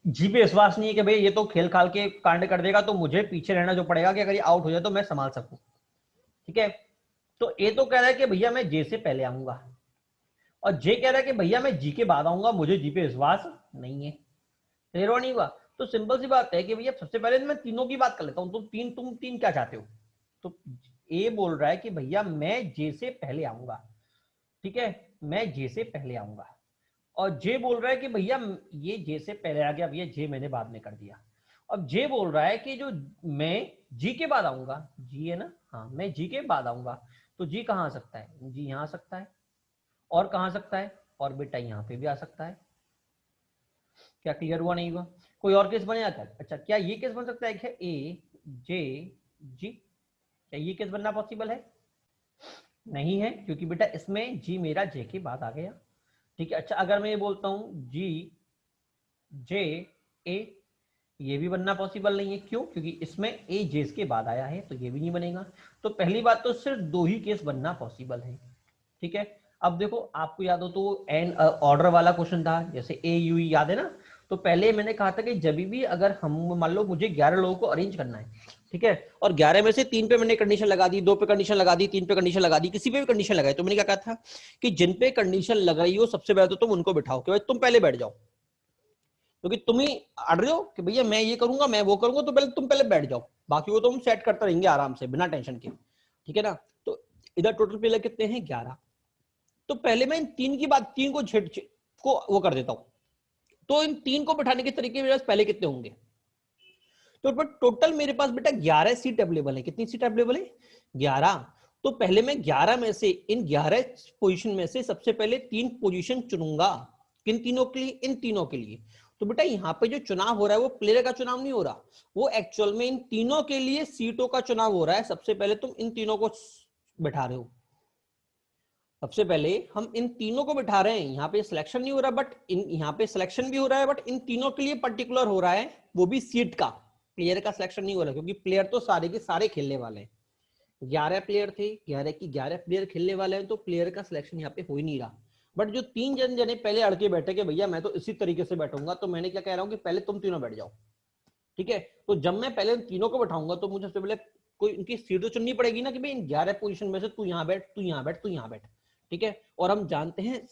Speaker 1: जी पे विश्वास नहीं है कि भैया ये तो खेल खाल के कांड कर देगा, तो मुझे पीछे रहना जो पड़ेगा कि अगर ये आउट हो जाए तो मैं संभाल सकूं, ठीक है। तो ए तो कह रहा है कि भैया मैं जे से पहले आऊंगा, और जे कह रहा है कि भैया मैं जी के बाद आऊंगा, मुझे जी पे विश्वास नहीं है। क्लियर नहीं हुआ? तो सिंपल सी बात है कि भैया सबसे पहले मैं तीनों की बात कर लेता हूं, तो तुम तीन क्या चाहते हो। तो ए बोल रहा है कि भैया मैं जे से पहले आऊंगा, ठीक है, मैं जे से पहले आऊंगा। और जे बोल रहा है कि भैया ये जे से पहले आ गया, भैया जे मैंने बाद में कर दिया। अब जे बोल रहा है कि जो मैं जी के बाद आऊंगा, जी है ना, हाँ मैं जी के बाद आऊंगा, तो जी कहाँ आ सकता है, जी यहाँ आ सकता है, और कहाँ आ सकता है, और बेटा यहाँ पे भी आ सकता है। क्या क्लियर हुआ नहीं हुआ? कोई और केस बने क्या? अच्छा क्या ये केस बन सकता है क्या, ए जे जी, क्या ये केस बनना पॉसिबल है? नहीं है, क्योंकि बेटा इसमें जी मेरा जे के बाद आ गया, ठीक है। अच्छा अगर मैं ये बोलता हूं जी जे ए, ये भी बनना पॉसिबल नहीं है। क्यों? क्योंकि इसमें ए जेस के बाद आया है, तो ये भी नहीं बनेगा। तो पहली बात तो सिर्फ 2 ही केस बनना पॉसिबल है। ठीक है, अब देखो आपको याद हो तो एन ऑर्डर वाला क्वेश्चन था, जैसे ए यू याद है ना। तो पहले मैंने कहा था कि जब भी अगर हम मान लो मुझे 11 लोगों को अरेंज करना है, ठीक है, और 11 में से 3 पे मैंने कंडीशन लगा दी, 2 पे कंडीशन लगा दी, 3 पे कंडीशन लगा दी, किसी पे भी कंडीशन लगाई, तो मैंने क्या कहा था कि जिन पे कंडीशन लग रही हो सबसे पहले तो तुम उनको बिठाओ कि भाई तुम पहले बैठ जाओ, क्योंकि तुम ही अड़ रहे हो कि भैया मैं ये करूंगा मैं वो करूंगा, तो पहले तुम पहले बैठ जाओ, बाकी वो तुम सेट करते रहेंगे आराम से बिना टेंशन के। ठीक है ना। तो इधर टोटल प्लेयर कितने हैं? 11। तो पहले मैं इन 3 की बात 3 को छेड़ को वो कर देता हूं। तो इन 3 को बैठाने के तरीके मेरे पास पहले कितने होंगे? तो टोटल मेरे पास बेटा 11 सीट अवेलेबल है। कितनी सीट अवेलेबल है? 11। तो पहले मैं 11 में से इन 11 पोजीशन में से सबसे पहले 3 पोजीशन चुनूंगा। किन तीनों के लिए? इन तीनों के लिए। तो बेटा यहाँ पे जो चुनाव हो रहा है वो प्लेयर का चुनाव नहीं हो रहा, वो एक्चुअल में इन तीनों के लिए सीटों का चुनाव हो रहा है। सबसे पहले तुम इन तीनों को बैठा रहे हो, सबसे पहले हम इन तीनों को बिठा रहे हैं। यहाँ पे सिलेक्शन नहीं हो रहा, बट यहाँ पे सिलेक्शन भी हो रहा है, बट इन तीनों के लिए पर्टिकुलर हो रहा है, वो भी सीट का। प्लेयर का सिलेक्शन नहीं हो रहा, क्योंकि प्लेयर तो सारे के सारे खेलने वाले हैं। 11 प्लेयर थे, 11 की 11 प्लेयर खेलने वाले हैं, तो प्लेयर का सिलेक्शन यहाँ पे हो ही नहीं रहा। बट जो 3 जने पहले अड़के बैठे कि भैया मैं तो इसी तरीके से बैठूंगा, तो मैंने क्या कह रहा हूँ कि पहले तुम तीनों बैठ जाओ। ठीक है, तो जब मैं पहले इन तीनों को बैठाऊंगा तो मुझे सबसे पहले कोई इनकी सीट तो चुननी पड़ेगी ना, कि भाई इन 11 पोजीशन में से तू यहाँ बैठ, तू यहाँ बैठ, तू यहाँ बैठ। ठीक है, और हम जानते हैं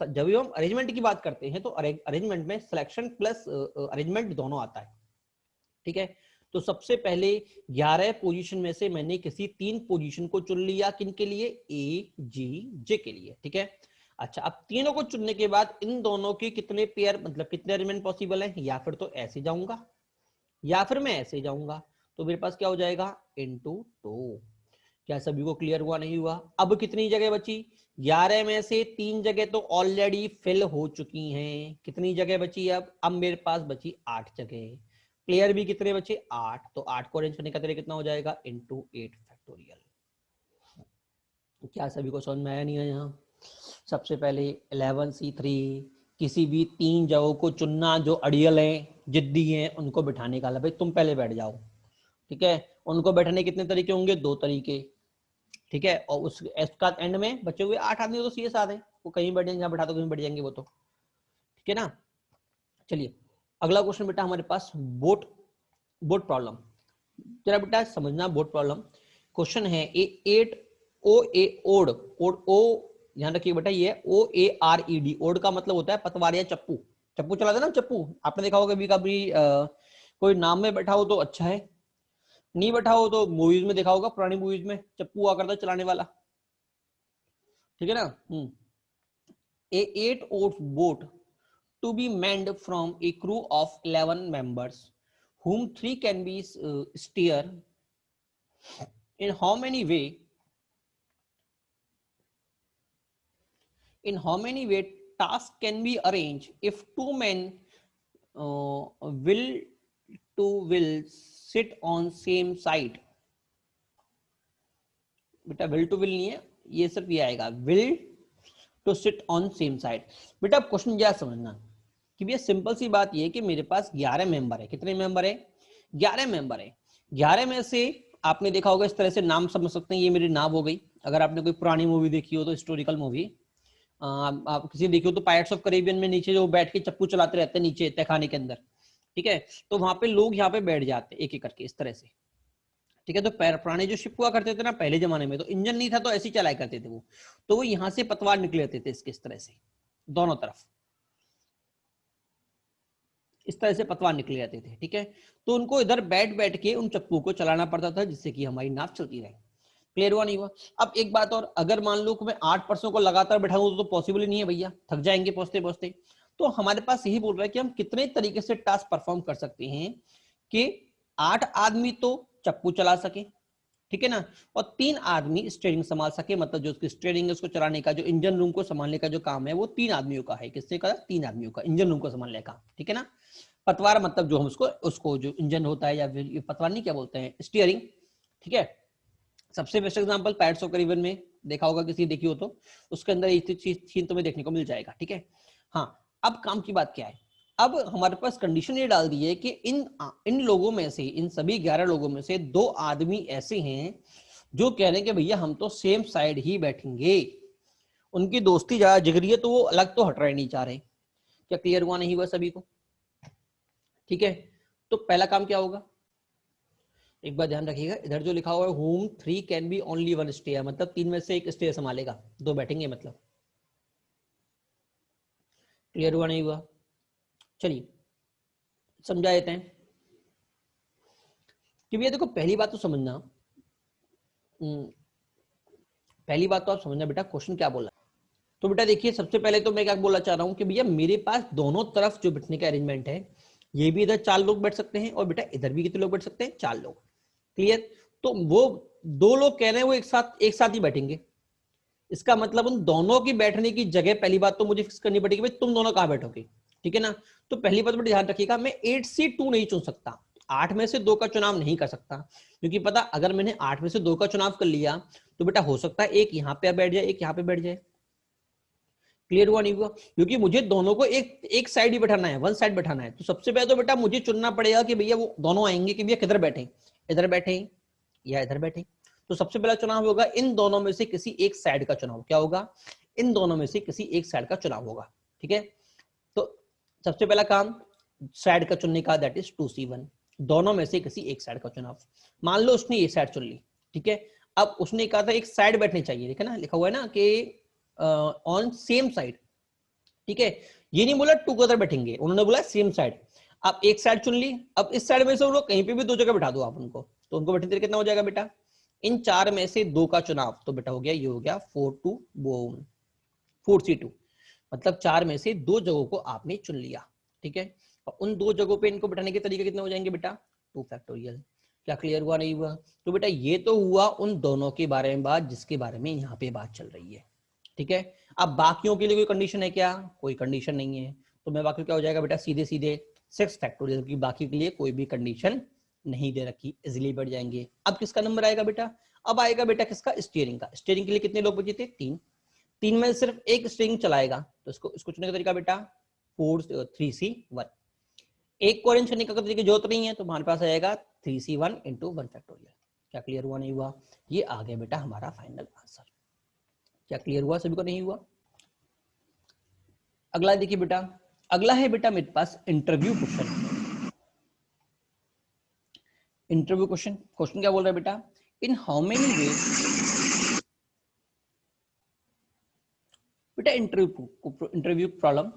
Speaker 1: जब भी हम अरेंजमेंट की बात करते हैं तो अरेंजमेंट में सिलेक्शन प्लस अरेंजमेंट दोनों आता है। ठीक है, तो सबसे पहले 11 पोजीशन में से मैंने किसी 3 पोजीशन को चुन लिया। किन के लिए? ए जी जे के लिए। ठीक है, अच्छा, अब तीनों को चुनने के बाद इन दोनों के कितने पेयर मतलब कितने अरेंजमेंट पॉसिबल है? या फिर तो ऐसे जाऊंगा या फिर मैं ऐसे जाऊंगा, तो मेरे पास क्या हो जाएगा? इनटू 2। क्या सभी को क्लियर हुआ? नहीं हुआ? अब कितनी जगह बची? 11 में से 3 जगह तो ऑलरेडी फिल हो चुकी हैं। कितनी जगह बची? अब मेरे पास बची 8 जगह। प्लेयर भी कितने बचे? 8। तो 8 को अरेंज करने का तरीका कितना हो जाएगा? Into 8 factorial. क्या सभी को समझ में आया? नहीं आया? यहाँ सबसे पहले 11C3 किसी भी 3 जगहों को चुनना जो अड़ियल हैं, जिद्दी हैं, उनको बिठाने का। भाई तुम पहले बैठ जाओ। ठीक है, उनको बैठने कितने तरीके होंगे? 2 तरीके। ठीक है, और उस इसका एंड में बचे हुए 8 आदमी तो सीएस आते हैं, वो कहीं बैठ जाएंगे, बैठा तो कहीं बैठ जाएंगे वो तो। ठीक है ना। चलिए अगला क्वेश्चन बेटा हमारे पास बोट बोट प्रॉब्लम। जरा बेटा समझना बोट प्रॉब्लम। क्वेश्चन है एट ओ ए ओड ओड ओ, ध्यान रखिए बेटा, ये OARED। ओड का मतलब होता है पतवार या चप्पू। चप्पू चलाते ना, चप्पू आपने देखा होगा कभी कभी। कोई नाम में बैठा हो तो अच्छा है, नहीं बैठा हो तो मूवीज में देखा होगा, पुरानी मूवीज में चप्पू हुआ करता चलाने वाला। ठीक है ना। A 8-oar boat to be manned from a crew of 11 members, whom 3 can be steer. In how many way? In how many way tasks can be arranged if 2 men will sit on same side? बेटा will two will नहीं है, ये सिर्फ ये आएगा will two sit on same side. बेटा अब question क्या समझना कि भैया सिंपल सी बात ये है कि मेरे पास 11 मेंबर है। कितने मेंबर है? 11 मेंबर है। 11 में से आपने देखा होगा इस तरह से नाम समझ सकते हैं, ये मेरी नाव हो गई। अगर आपने कोई पुरानी मूवी देखी हो तो हिस्टोरिकल मूवी आप किसी देखी हो तो पायरेट्स ऑफ कैरिबियन में नीचे जो बैठ के चप्पू चलाते रहते हैं नीचे तहखाने के अंदर। ठीक है, तो वहां पे लोग यहाँ पे बैठ जाते एक एक करके इस तरह से। ठीक है, तो पुराने जो शिप हुआ करते थे ना पहले जमाने में, तो इंजन नहीं था तो ऐसे ही चलाया करते थे वो, तो वो यहां से पतवार निकले रहते थे इसके इस तरह से दोनों तरफ, इस तरह से पतवार निकले रहते थे। ठीक है, तो उनको इधर बैठ बैठ के उन चप्पू को चलाना पड़ता था जिससे कि हमारी नाव चलती रहे। क्लियर हुआ? नहीं हुआ? अब एक बात और, अगर मान लो कि मैं 8 पर्सन को लगातार बैठाऊं तो पॉसिबल ही नहीं है भैया, थक जाएंगे पहुंचते पहुंचते। तो हमारे पास यही बोल रहा है कि हम कितने तरीके से टास्क परफॉर्म कर सकते हैं कि 8 आदमी तो चप्पू चला सके, ठीक है ना, और 3 आदमी स्टीयरिंग संभाल सके। मतलब जो उसकी स्टीयरिंग है उसको चलाने का, जो इंजन रूम को संभालने का जो काम है वो 3 आदमियों का है। किससे का? 3 आदमियों का, इंजन रूम को संभालने का। ठीक है ना। पतवार मतलब जो हम उसको उसको जो इंजन होता है, या फिर पतवार नहीं क्या बोलते हैं, स्टीयरिंग। ठीक है, सबसे best example pirates of Caribbean में देखा होगा, किसी देखी हो तो उसके अंदर एक चीज तुम्हें देखने को मिल जाएगा। ठीक है, हाँ, अब काम की बात क्या है, अब हमारे पास कंडीशन ये डाल दी है कि इन लोगों में से, इन सभी 11 लोगों में से 2 आदमी ऐसे हैं जो कह रहे हैं कि भैया हम तो सेम साइड ही बैठेंगे, उनकी दोस्ती ज्यादा जिगरी है तो वो अलग तो हट रहे नहीं चाह रहे। क्या क्लियर हुआ नहीं हुआ सभी को? ठीक है, तो पहला काम क्या होगा, एक बार ध्यान रखिएगा, इधर जो लिखा हुआ है home 3 can be only 1 stay, मतलब 3 में से 1 स्टे संभालेगा, 2 बैठेंगे मतलब। क्लियर हुआ नहीं हुआ? चलिए समझा देते हैं कि भैया देखो, पहली बात तो समझना, पहली बात तो आप समझना बेटा क्वेश्चन क्या बोला। तो बेटा देखिए, सबसे पहले तो मैं क्या बोलना चाह रहा हूं कि भैया मेरे पास दोनों तरफ जो बैठने का अरेंजमेंट है, ये भी इधर 4 लोग बैठ सकते हैं और बेटा इधर भी कितने लोग बैठ सकते हैं, 4 लोग। क्लियर? तो वो 2 लोग कह रहे हैं वो एक साथ ही बैठेंगे, इसका मतलब उन दोनों की बैठने की जगह पहली बात तो मुझे फिक्स करनी पड़ेगी, भाई तुम दोनों कहां बैठोगे, ठीक है ना। तो पहली बात ध्यान रखिएगा, मैं 8 से 2 नहीं चुन सकता, 8 में से 2 का चुनाव नहीं कर सकता, क्योंकि पता अगर मैंने 8 में से 2 का चुनाव कर लिया तो बेटा हो सकता है एक यहां पे बैठ जाए, एक यहां पे बैठ जाए। क्लियर हुआ नहीं हुआ? क्योंकि मुझे दोनों को एक साइड ही बैठाना है, 1 साइड बैठाना है। तो सबसे पहले तो बेटा मुझे चुनना पड़ेगा कि भैया वो दोनों आएंगे कि भैया किधर बैठे, इधर बैठे या इधर बैठे। तो सबसे पहला चुनाव होगा इन दोनों में से किसी एक साइड का चुनाव। क्या होगा? इन दोनों में से किसी एक साइड का चुनाव होगा, ठीक है। तो सबसे पहला काम साइड का चुनने का, दैट इज 2C1, दोनों में से किसी एक साइड का चुनाव। मान लो उसने ये साइड चुन ली, ठीक है। अब उसने कहा था एक साइड बैठनी चाहिए, देखा ना लिखा हुआ है ना कि ऑन सेम साइड, ठीक है। ये नहीं बोला टुगेदर बैठेंगे, उन्होंने बोला सेम साइड। आप एक साइड चुन ली, अब इस साइड में से उनको कहीं पे भी 2 जगह बैठा दो आप उनको, तो उनको बैठने देर कितना हो जाएगा बेटा, इन 4 में से 2 का चुनाव, तो बेटा हो गया ये हो गया 4C2, मतलब 4 में से 2 जगहों को आपने चुन लिया, ठीक है। और उन 2 जगहों पे इनको बैठाने के तरीके कितने हो जाएंगे बेटा, 2 फैक्टोरियल। क्या क्लियर हुआ नहीं हुआ? तो बेटा ये तो हुआ उन दोनों के बारे में बात जिसके बारे में यहाँ पे बात चल रही है, ठीक है। अब बाकियों के लिए कोई कंडीशन है क्या? कोई कंडीशन नहीं है, तो मैं बाकी क्या हो जाएगा बेटा, सीधे सीधे 6 फैक्टोरियल की, बाकी के लिए कोई भी कंडीशन नहीं दे रखी, इजिली बढ़ जाएंगे। अब किसका नंबर आएगा बेटा? अब आएगा बेटा किसका, स्टीयरिंग का। स्टीयरिंग के लिए कितने लोग बचे थे, 3 में सिर्फ एक स्ट्रिंग चलाएगा, तो इसको चुनने का तरीका बेटा 3C1। एक को अरेंज करने का तरीके जरूरत नहीं है, तो हमारे पास आएगा 3C1 इंटू 1 फैक्टोरियल। क्या क्लियर हुआ नहीं हुआ? ये आ गया बेटा हमारा फाइनल आंसर। क्या क्लियर हुआ सभी को नहीं हुआ? अगला देखिए बेटा, अगला है बेटा मेरे पास interview question. Interview question, question क्या बोल रहा है बेटा, इन हाउ मेनी वेज, बेटा interview problem,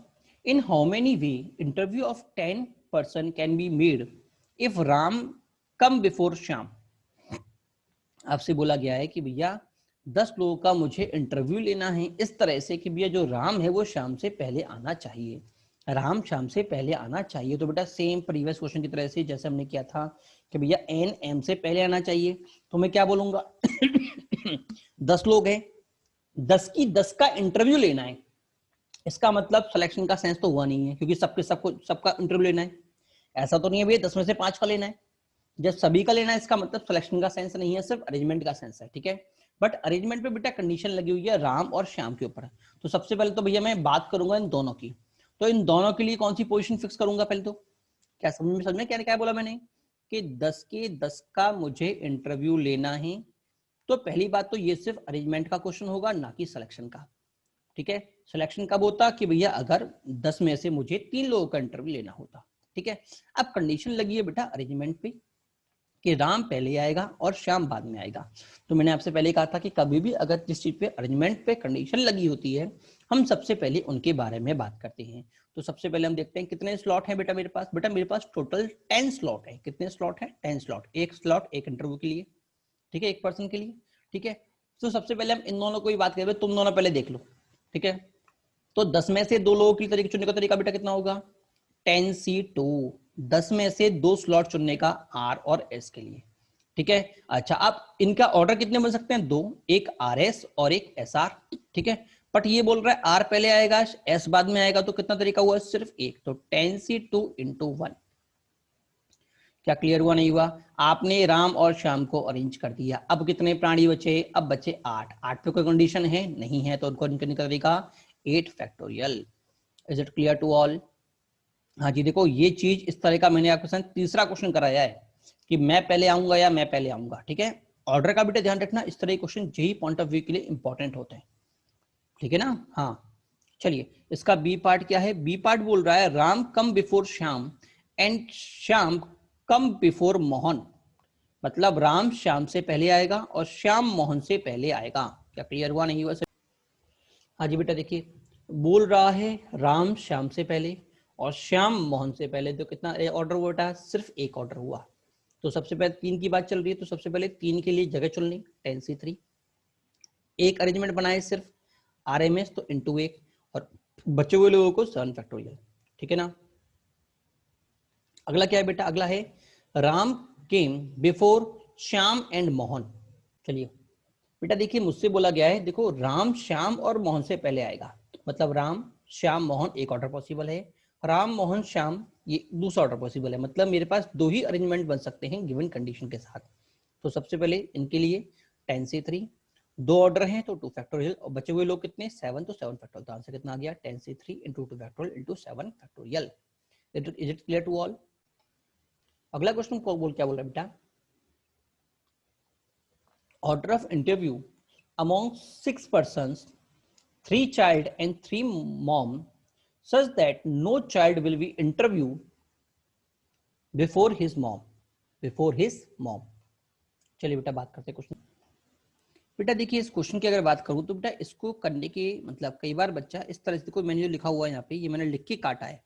Speaker 1: in how many way interview of 10 person can be made if Ram come before Shyam. आपसे बोला गया है कि भैया 10 लोगों का मुझे इंटरव्यू लेना है इस तरह से कि भैया जो राम है वो श्याम से पहले आना चाहिए, राम श्याम से पहले आना चाहिए। तो बेटा सेम प्रीवियस क्वेश्चन की तरह से जैसे हमने किया था कि भैया एन एम से पहले आना चाहिए, तो मैं क्या बोलूंगा 10 लोग हैं, 10 की 10 का इंटरव्यू लेना है, इसका मतलब सिलेक्शन का सेंस तो हुआ नहीं है, क्योंकि सबका इंटरव्यू लेना है। ऐसा तो नहीं है भैया 10 में से 5 का लेना है, जब सभी का लेना है इसका मतलब सिलेक्शन का सेंस नहीं है, सिर्फ अरेंजमेंट का सेंस है, ठीक है। बट अरेंजमेंट पे बेटा कंडीशन लगी हुई है राम और श्याम के ऊपर। तो सबसे पहले तो भैया मैं बात करूंगा इन दोनों की, तो इन दोनों के लिए कौन सी पोजीशन फिक्स करूंगा पहले तो। क्या समझ में क्या बोला मैंने कि 10 के 10 का मुझे इंटरव्यू लेना है, तो पहली बात तो ये सिर्फ अरेंजमेंट का क्वेश्चन होगा ना कि सिलेक्शन का, ठीक है। सिलेक्शन कब होता कि भैया अगर 10 में से मुझे 3 लोगों का इंटरव्यू लेना होता, ठीक है। अब कंडीशन लगी है बेटा अरेंजमेंट पे कि राम पहले आएगा और श्याम बाद में आएगा। तो मैंने आपसे पहले कहा था कि कभी भी अगर जिस चीज पे अरेंजमेंट पे कंडीशन लगी होती है हम सबसे पहले उनके बारे में बात करते हैं। तो सबसे पहले हम देखते हैं कितने स्लॉट हैं बेटा मेरे पास। बेटा मेरे पास टोटल 10 स्लॉट है। कितने स्लॉट है? 10 स्लॉट। एक स्लॉट एक इंटरव्यू के लिए, ठीक है, एक पर्सन के लिए, ठीक है। तो सबसे पहले हम इन दोनों को ही बात करें, तुम दोनों पहले देख लो, ठीक है। तो 10 में से 2 लोगों की तरीके चुनने का तरीका बेटा कितना होगा, 10C2, 10 में से 2 स्लॉट चुनने का R और S के लिए, ठीक है। अच्छा अब इनका ऑर्डर कितने बन सकते हैं, 2, एक RS और एक SR, ठीक है। बट ये बोल रहा है R पहले आएगा S बाद में आएगा, तो कितना तरीका हुआ, सिर्फ एक, तो 10C2 इंटू 1। क्या क्लियर हुआ नहीं हुआ? आपने राम और श्याम को अरेंज कर दिया। अब कितने प्राणी बचे, अब बचे 8। 8 पे कोई कंडीशन है नहीं है, तो उनको करने का तरीका 8 factorial. Is it clear to all?
Speaker 2: हाँ जी, देखो ये चीज इस तरह का मैंने आपके साथ तीसरा क्वेश्चन कराया है कि मैं पहले आऊंगा या मैं पहले आऊंगा, ठीक है। ऑर्डर का बेटा ध्यान रखना, इस तरह के क्वेश्चन यही पॉइंट ऑफ व्यू के लिए इंपॉर्टेंट होते हैं, ठीक है ना। हाँ चलिए, इसका बी पार्ट क्या है। बी पार्ट बोल रहा है Ram come before Shyam and Shyam come before Mohan. मतलब राम श्याम से पहले आएगा और श्याम मोहन से पहले आएगा। क्या क्लियर हुआ नहीं हुआ? हाँ जी बेटा, देखिए बोल रहा है राम श्याम से पहले और श्याम मोहन से पहले। तो कितना ऑर्डर हुआ बेटा? सिर्फ एक ऑर्डर हुआ। तो सबसे पहले 3 की बात चल रही है, तो सबसे पहले 3 के लिए जगह चुन ली 10C3। एक अरेंजमेंट बनाए सिर्फ RMS, तो इंटू 1, और बचे हुए लोगों को 7 फैक्टोरियल, ठीक है ना। अगला क्या है बेटा? अगला है Ram came before Shyam and Mohan. चलिए बेटा, देखिए मुझसे बोला गया है, देखो राम श्याम और मोहन से पहले आएगा, मतलब राम श्याम मोहन एक ऑर्डर पॉसिबल है, राम मोहन श्याम ये दूसरा ऑर्डर पॉसिबल है। मतलब मेरे पास 2 ही अरेंजमेंट बन सकते हैं गिवन कंडीशन के साथ। तो सबसे पहले इनके लिए 10C3, 2 ऑर्डर हैं तो 2 फैक्टोरियल, और बचे हुए लोग कितने? 7, तो 7 फैक्टोरियल। तो आंसर कितना आ गया? 10C3 into 2 factorial into 7 factorial. Is it clear to all? अगला क्वेश्चन को बोल क्या बोल रहा है बेटा? Order of interview among 6 persons, 3 child and 3 mom, such that no child will be interviewed before his mom. Before his mom. चलिए बेटा बात करते हैं क्वेश्चन। बेटा देखिए, इस क्वेश्चन की अगर बात करूं तो बेटा इसको करने के मतलब कई बार बच्चा इस तरह से, देखो मैंने जो लिखा हुआ है यहाँ पे, ये मैंने लिख के काटा है।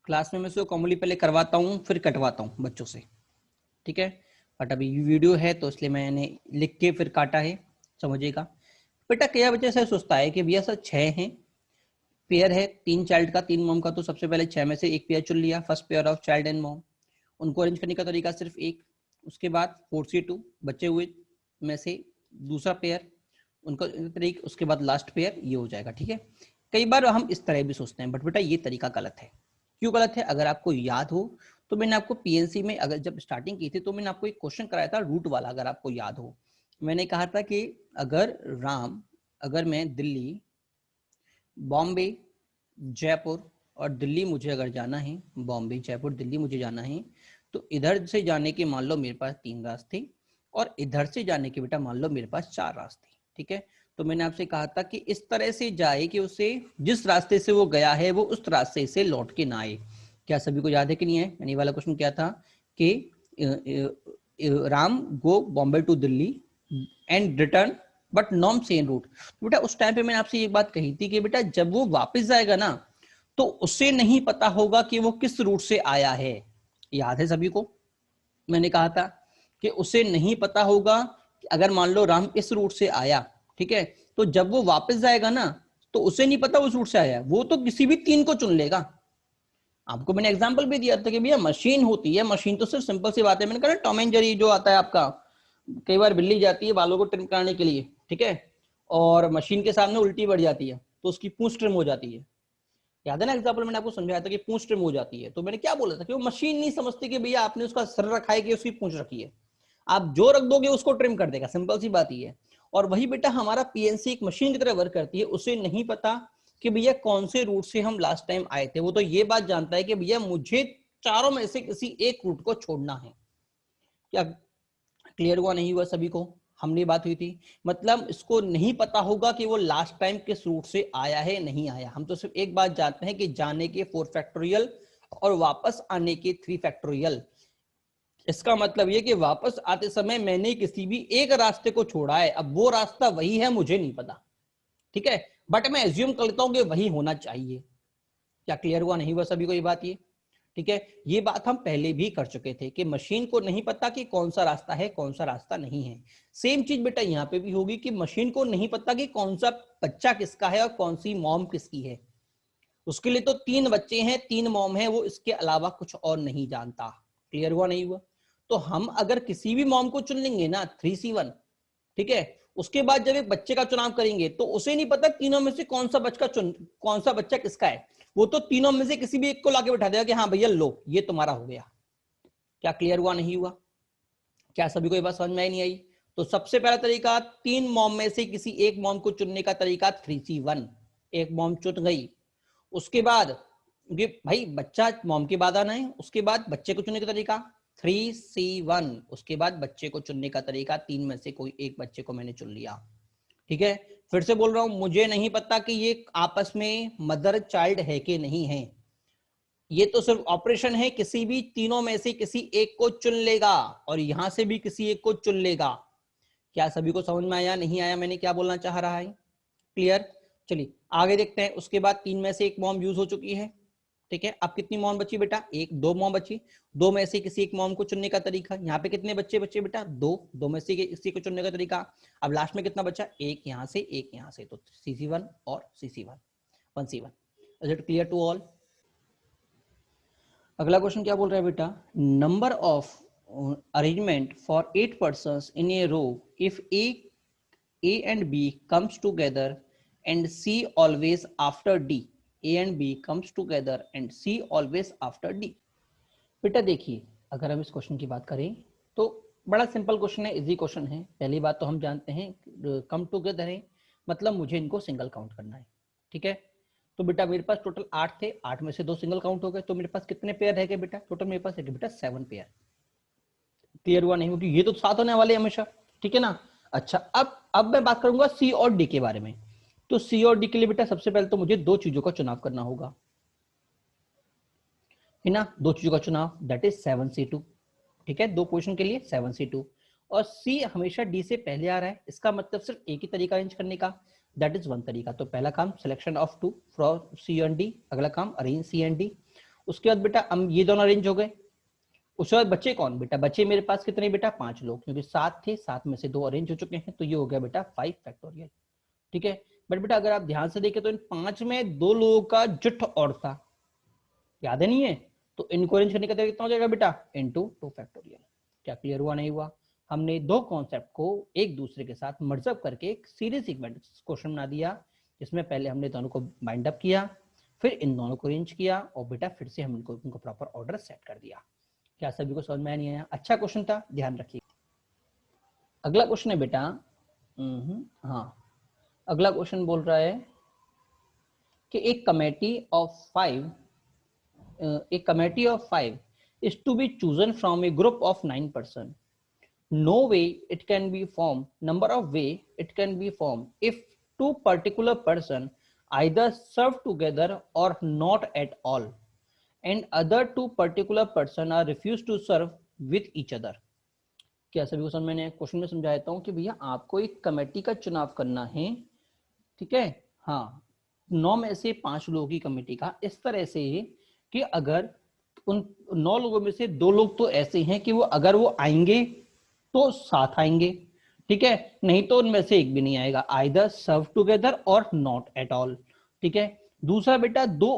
Speaker 2: क्लास में मैं इसको कॉमनली पहले करवाता हूँ फिर कटवाता हूँ बच्चों से, ठीक है। बट अभी वीडियो है तो इसलिए मैंने लिख के फिर काटा है, समझिएगा। बेटा कई बच्चे ऐसा सोचता है कि भैया सर 6 हैं, पेयर है 3 चाइल्ड का 3 मॉम का, तो सबसे पहले 6 में से एक पेयर चुन लिया, first pair of child and mom. उनको अरेंज करने का तरीका सिर्फ एक। उसके बाद 4C2 बचे हुए में से दूसरा पेयर उनका तरीका, उसके बाद लास्ट पेयर ये हो जाएगा, ठीक है। कई बार हम इस तरह भी सोचते हैं, बट बेटा ये तरीका गलत है। क्यों गलत है? अगर आपको याद हो तो मैंने आपको PNC में अगर जब स्टार्टिंग की थी तो मैंने आपको एक क्वेश्चन कराया था रूट वाला, अगर आपको याद हो। मैंने कहा था कि अगर मैं दिल्ली, बॉम्बे, जयपुर और दिल्ली मुझे अगर जाना है, बॉम्बे जयपुर दिल्ली मुझे जाना है, तो इधर से जाने के मान लो मेरे पास 3 रास्ते और इधर से जाने के बेटा मान लो मेरे पास 4 रास्ते, ठीक है। तो मैंने आपसे कहा था कि इस तरह से जाए कि उसे जिस रास्ते से वो गया है वो उस रास्ते से लौट के ना आए। क्या सभी को याद है कि नहीं है? यानी वाला क्वेश्चन क्या था कि Ram go Bombay to Delhi and return but non same route. बेटा उस टाइम पे मैंने आपसे एक बात कही थी कि बेटा जब वो वापस जाएगा ना तो उसे नहीं पता होगा कि वो किस रूट से आया है। याद है सभी को? मैंने कहा था कि उसे नहीं पता होगा कि अगर मान लो राम इस रूट से आया, ठीक है, तो जब वो वापस जाएगा ना तो उसे नहीं पता उस रूट से आया, वो तो किसी भी 3 को चुन लेगा। आपको मैंने एग्जांपल भी दिया था कि भैया मशीन होती है, मशीन तो सिर्फ सिंपल सी बात है, मैंने कहा टॉम एंड जेरी जो आता है आपका, कई बार बिल्ली जाती है बालों को ट्रिम कराने के लिए, ठीक है, और मशीन के सामने उल्टी बढ़ जाती है तो उसकी पूंछ ट्रिम हो जाती है। याद है ना एग्जाम्पल मैंने आपको समझाया था कि पूंछ ट्रिम हो जाती है, तो मैंने क्या बोला था कि वो मशीन नहीं समझती कि भैया आपने उसका सर रखा है कि उसकी पूंछ रखी है, आप जो रख दोगे उसको ट्रिम कर देगा, सिंपल सी बात ही है। और वही बेटा हमारा PNC एक मशीन की तरह वर्क करती है, उसे नहीं पता कि भैया कौन से रूट से हम लास्ट टाइम आए थे, वो तो ये बात जानता है कि भैया मुझे चारों में से किसी एक रूट को छोड़ना है। क्या क्लियर हुआ नहीं हुआ सभी को? हमने बात हुई थी, मतलब इसको नहीं पता होगा कि वो लास्ट टाइम किस रूट से आया है नहीं आया। हम तो सिर्फ एक बात जानते हैं कि जाने के 4 फैक्टोरियल और वापस आने के 3 फैक्टोरियल। इसका मतलब ये कि वापस आते समय मैंने किसी भी एक रास्ते को छोड़ा है, अब वो रास्ता वही है मुझे नहीं पता, ठीक है, बट मैं एज्यूम करता हूं कि वही होना चाहिए। क्या क्लियर हुआ नहीं हुआ सभी को ये बात? ये ठीक है, ये बात हम पहले भी कर चुके थे कि मशीन को नहीं पता कि कौन सा रास्ता है कौन सा रास्ता नहीं है। सेम चीज बेटा यहाँ पे भी होगी कि मशीन को नहीं पता कि कौन सा बच्चा किसका है और कौन सी मॉम किसकी है। उसके लिए तो 3 बच्चे हैं 3 मॉम है, वो इसके अलावा कुछ और नहीं जानता। क्लियर हुआ नहीं हुआ? तो हम अगर किसी भी मॉम को चुन लेंगे ना 3C1, ठीक है, उसके बाद जब एक बच्चे का चुनाव करेंगे तो उसे नहीं पता तीनों में से कौन सा बच्चा किसका है, वो तो तीनों में से किसी भी एक को लाके बैठा देगा कि हाँ भैया लो ये तुम्हारा हो गया। क्या क्लियर हुआ नहीं हुआ? क्या सभी को ये बात समझ में आई नहीं आई? तो सबसे पहला तरीका 3 मॉम में से किसी एक मॉम को चुनने का तरीका 3C1, एक मॉम चुन गई। उसके बाद क्योंकि भाई बच्चा मॉम के बाद आना है, उसके बाद बच्चे को चुनने का तरीका 3C1, उसके बाद बच्चे को चुनने का तरीका 3 में से कोई एक बच्चे को मैंने चुन लिया। ठीक है, फिर से बोल रहा हूं, मुझे नहीं पता कि ये आपस में मदर चाइल्ड है कि नहीं है, ये तो सिर्फ ऑपरेशन है, किसी भी तीनों में से किसी एक को चुन लेगा और यहां से भी किसी एक को चुन लेगा। क्या सभी को समझ में आया, नहीं आया मैंने क्या बोलना चाह रहा है? क्लियर? चलिए आगे देखते हैं। उसके बाद 3 में से एक मॉम यूज हो चुकी है। ठीक है, अब कितनी मॉम बची बेटा? एक, 2 मॉम बची। 2 में से किसी एक मॉम को चुनने का तरीका, यहाँ पे कितने बच्चे बचे बेटा? 2 में से किसी को चुनने का तरीका। अब लास्ट में कितना बचा? एक यहाँ से, एक यहाँ से, तो CC1 और CC1, 1C1। Is it clear to all? अगला क्वेश्चन क्या बोल रहा है बेटा? Number of arrangement for 8 persons in a row if A and B comes together and C always after D. A and B comes together and C always after D. बेटा देखिए, अगर हम इस क्वेश्चन की बात करें तो बड़ा सिंपल क्वेश्चन है, इजी क्वेश्चन है। पहली बात तो हम जानते हैं कम टुगेदर है, मतलब मुझे इनको सिंगल काउंट करना है। ठीक है, तो बेटा मेरे पास टोटल 8 थे, 8 में से 2 सिंगल काउंट हो गए, तो मेरे पास कितने पेयर है बेटा? टोटल मेरे पास है बेटा 7 पेयर। क्लियर हुआ नहीं? क्योंकि ये तो साथ होने वाले हमेशा। ठीक है ना? अच्छा, अब मैं बात करूंगा सी और डी के बारे में। तो सी और डी के लिए बेटा सबसे पहले तो मुझे 2 चीजों का चुनाव करना होगा, है ना? 2 चीजों का चुनाव, दैट इज 7C2। ठीक है, 2 पोजीशन के लिए 7C2, और सी हमेशा डी से पहले आ रहा है, इसका मतलब सिर्फ एक ही तरीका अरेंज करने का, दैट इज 1 तरीका। तो पहला काम selection of 2 from C and D, अगला काम अरेंज सी एंड डी। उसके बाद बेटा हम ये दोनों अरेंज हो गए। उसके बाद बच्चे कौन बेटा? बच्चे मेरे पास कितने बेटा? 5 लोग, क्योंकि 7 थे, 7 में से 2 अरेंज हो चुके हैं, तो ये हो गया बेटा 5 फैक्टोरियल। ठीक है, बट बेटा अगर आप ध्यान से देखें तो इन 5 में 2 लोगों का जुट और था, याद है नहीं है? तो इनको अरेंज करने का तरीका कितना हो जाएगा बेटा? Into 2 factorial. क्या क्लियर हुआ नहीं हुआ? हमने 2 कॉन्सेप्ट को एक दूसरे के साथ मर्जअप करके एक सीरीज सीक्वेंस क्वेश्चन बना दिया, जिसमें पहले हमने दोनों को बाइंड अप किया, फिर इन दोनों को अरेंज किया, और बेटा फिर से हम इनको प्रॉपर ऑर्डर सेट कर दिया। क्या सभी को समझ में नहीं आया? अच्छा क्वेश्चन था, ध्यान रखिए। अगला क्वेश्चन है बेटा, हाँ, अगला क्वेश्चन बोल रहा है कि एक committee of 5 is to be chosen from a group of 9 person. No way it can be formed, number of way it can be formed if 2 particular person either serve together or not at all, and other 2 particular person are refused to serve with each other. क्या सभी को समझ में? Question में समझाता हूँ कि भैया आपको एक कमेटी का चुनाव करना है। ठीक है, हाँ, 9 में से 5 लोगों की कमेटी का, इस तरह से कि अगर उन 9 लोगों में से 2 लोग तो ऐसे हैं कि वो अगर वो आएंगे तो साथ आएंगे, ठीक है, नहीं तो उनमें से एक भी नहीं आएगा, आइदर सर्व टुगेदर और नॉट एट ऑल। ठीक है, दूसरा बेटा 2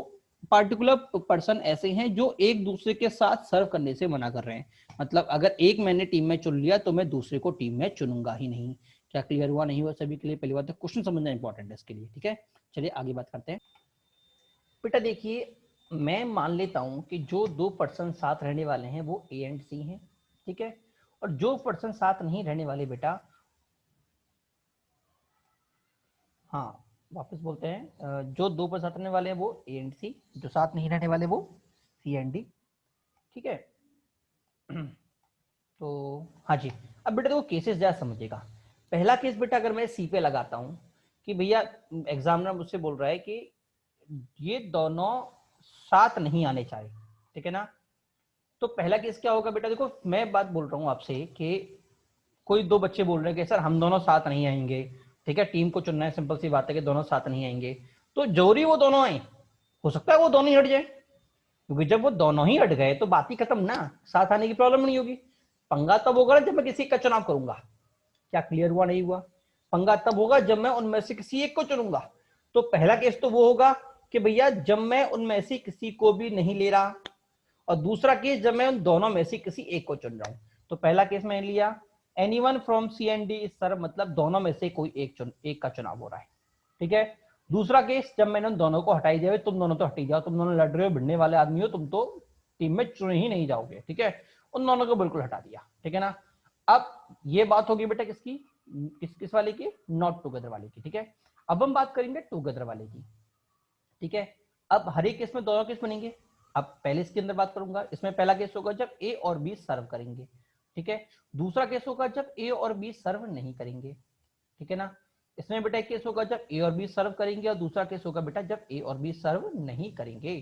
Speaker 2: पार्टिकुलर पर्सन ऐसे हैं जो एक दूसरे के साथ सर्व करने से मना कर रहे हैं, मतलब अगर एक मैंने टीम में चुन लिया तो मैं दूसरे को टीम में चुनूंगा ही नहीं। क्या क्लियर हुआ नहीं हुआ सभी के लिए? पहली बात है क्वेश्चन समझना इंपॉर्टेंट है इसके लिए। ठीक है, चलिए आगे बात करते हैं। बेटा देखिए, मैं मान लेता हूं कि जो 2 पर्सन साथ रहने वाले हैं वो ए एंड सी हैं। ठीक है, और जो पर्सन साथ नहीं रहने वाले बेटा, हाँ वापस बोलते हैं, जो 2 पर्सन साथ रहने वाले हैं वो ए एंड सी, जो साथ नहीं रहने वाले वो सी एंड डी। ठीक है, तो हाँ जी, अब बेटा देखो केसेस जरा समझिएगा। पहला केस बेटा अगर मैं सी पे लगाता हूं कि भैया एग्जामिनर मुझसे बोल रहा है कि ये दोनों साथ नहीं आने चाहिए, ठीक है ना? तो पहला केस क्या होगा बेटा? देखो मैं बात बोल रहा हूं आपसे कि कोई 2 बच्चे बोल रहे हैं कि सर हम दोनों साथ नहीं आएंगे। ठीक है, टीम को चुनना है, सिंपल सी बात है कि दोनों साथ नहीं आएंगे, तो जरूरी वो दोनों आए? हो सकता है वो दोनों ही हट जाए, क्योंकि जब वो दोनों ही हट गए तो बात ही खत्म ना, साथ आने की प्रॉब्लम नहीं होगी। पंगा तब होगा जब मैं किसी का चुनाव करूंगा। क्या क्लियर हुआ नहीं हुआ? पंगा तब होगा जब मैं उनमें से किसी एक को चुनूंगा। तो पहला केस तो वो होगा कि भैया जब मैं उनमें से किसी को भी नहीं ले रहा, और दूसरा केस जब मैं उन दोनों में से किसी एक को चुन रहा हूं। तो पहला केस मैंने लिया anyone from C and D, sir मतलब दोनों में से कोई एक का चुनाव हो रहा है। ठीक है, दूसरा केस जब मैंने उन दोनों को हटाई दिया, तुम दोनों तो हटी जाओ, तुम दोनों लड़ रहे हो, भिड़ने वाले आदमी हो, तुम तो टीम में चुने ही नहीं जाओगे। ठीक है, उन दोनों को बिल्कुल हटा दिया। ठीक है ना? अब ये बात होगी बेटा किसकी? किस वाले की? नॉट टुगेदर वाले की। ठीक है, अब हम बात करेंगे टुगेदर वाले की। ठीक है, अब हर एक केस में दोनों केस बनेंगे। अब पहले इसके अंदर बात करूंगा, इसमें पहला केस होगा जब ए और बी सर्व करेंगे, ठीक है। दूसरा केस होगा जब ए और बी सर्व नहीं करेंगे, ठीक है ना। इसमें बेटा एक केस होगा जब ए और बी सर्व करेंगे और दूसरा केस होगा बेटा जब ए और बी सर्व नहीं करेंगे।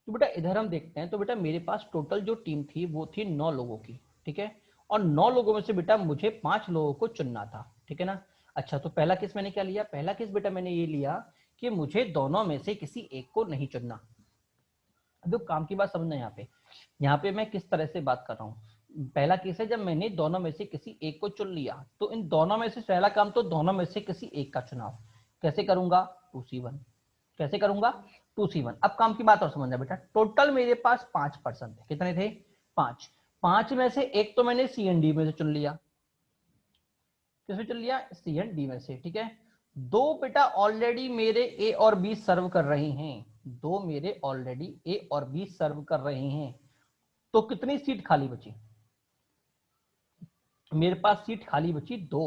Speaker 2: तो बेटा इधर हम देखते हैं, तो बेटा मेरे पास टोटल जो टीम थी वो थी 9 लोगों की, ठीक है। और 9 लोगों में से बेटा मुझे 5 लोगों को चुनना था, ठीक है ना। अच्छा, तो पहला केस मैंने क्या लिया, पहला केस बेटा मैंने ये लिया कि मुझे दोनों में से किसी एक को नहीं चुनना। अब काम की बात समझना, यहाँ पे मैं किस तरह से बात कर रहा हूँ। पहला केस है जब मैंने दोनों में से किसी एक को चुन लिया, तो इन दोनों में से पहला काम तो दोनों में से किसी एक का चुनाव कैसे करूंगा, 2C1 कैसे करूंगा, 2C1। अब काम की बात और समझना बेटा, टोटल मेरे पास 5 पर्सन थे, कितने थे, 5। 5 में से एक तो मैंने CND में से चुन लिया, किसमें चुन लिया, CND में से, ठीक है। दो बेटा ऑलरेडी मेरे ए और बी सर्व कर रहे हैं, दो मेरे ऑलरेडी ए और बी सर्व कर रहे हैं, तो कितनी सीट खाली बची, मेरे पास सीट खाली बची 2।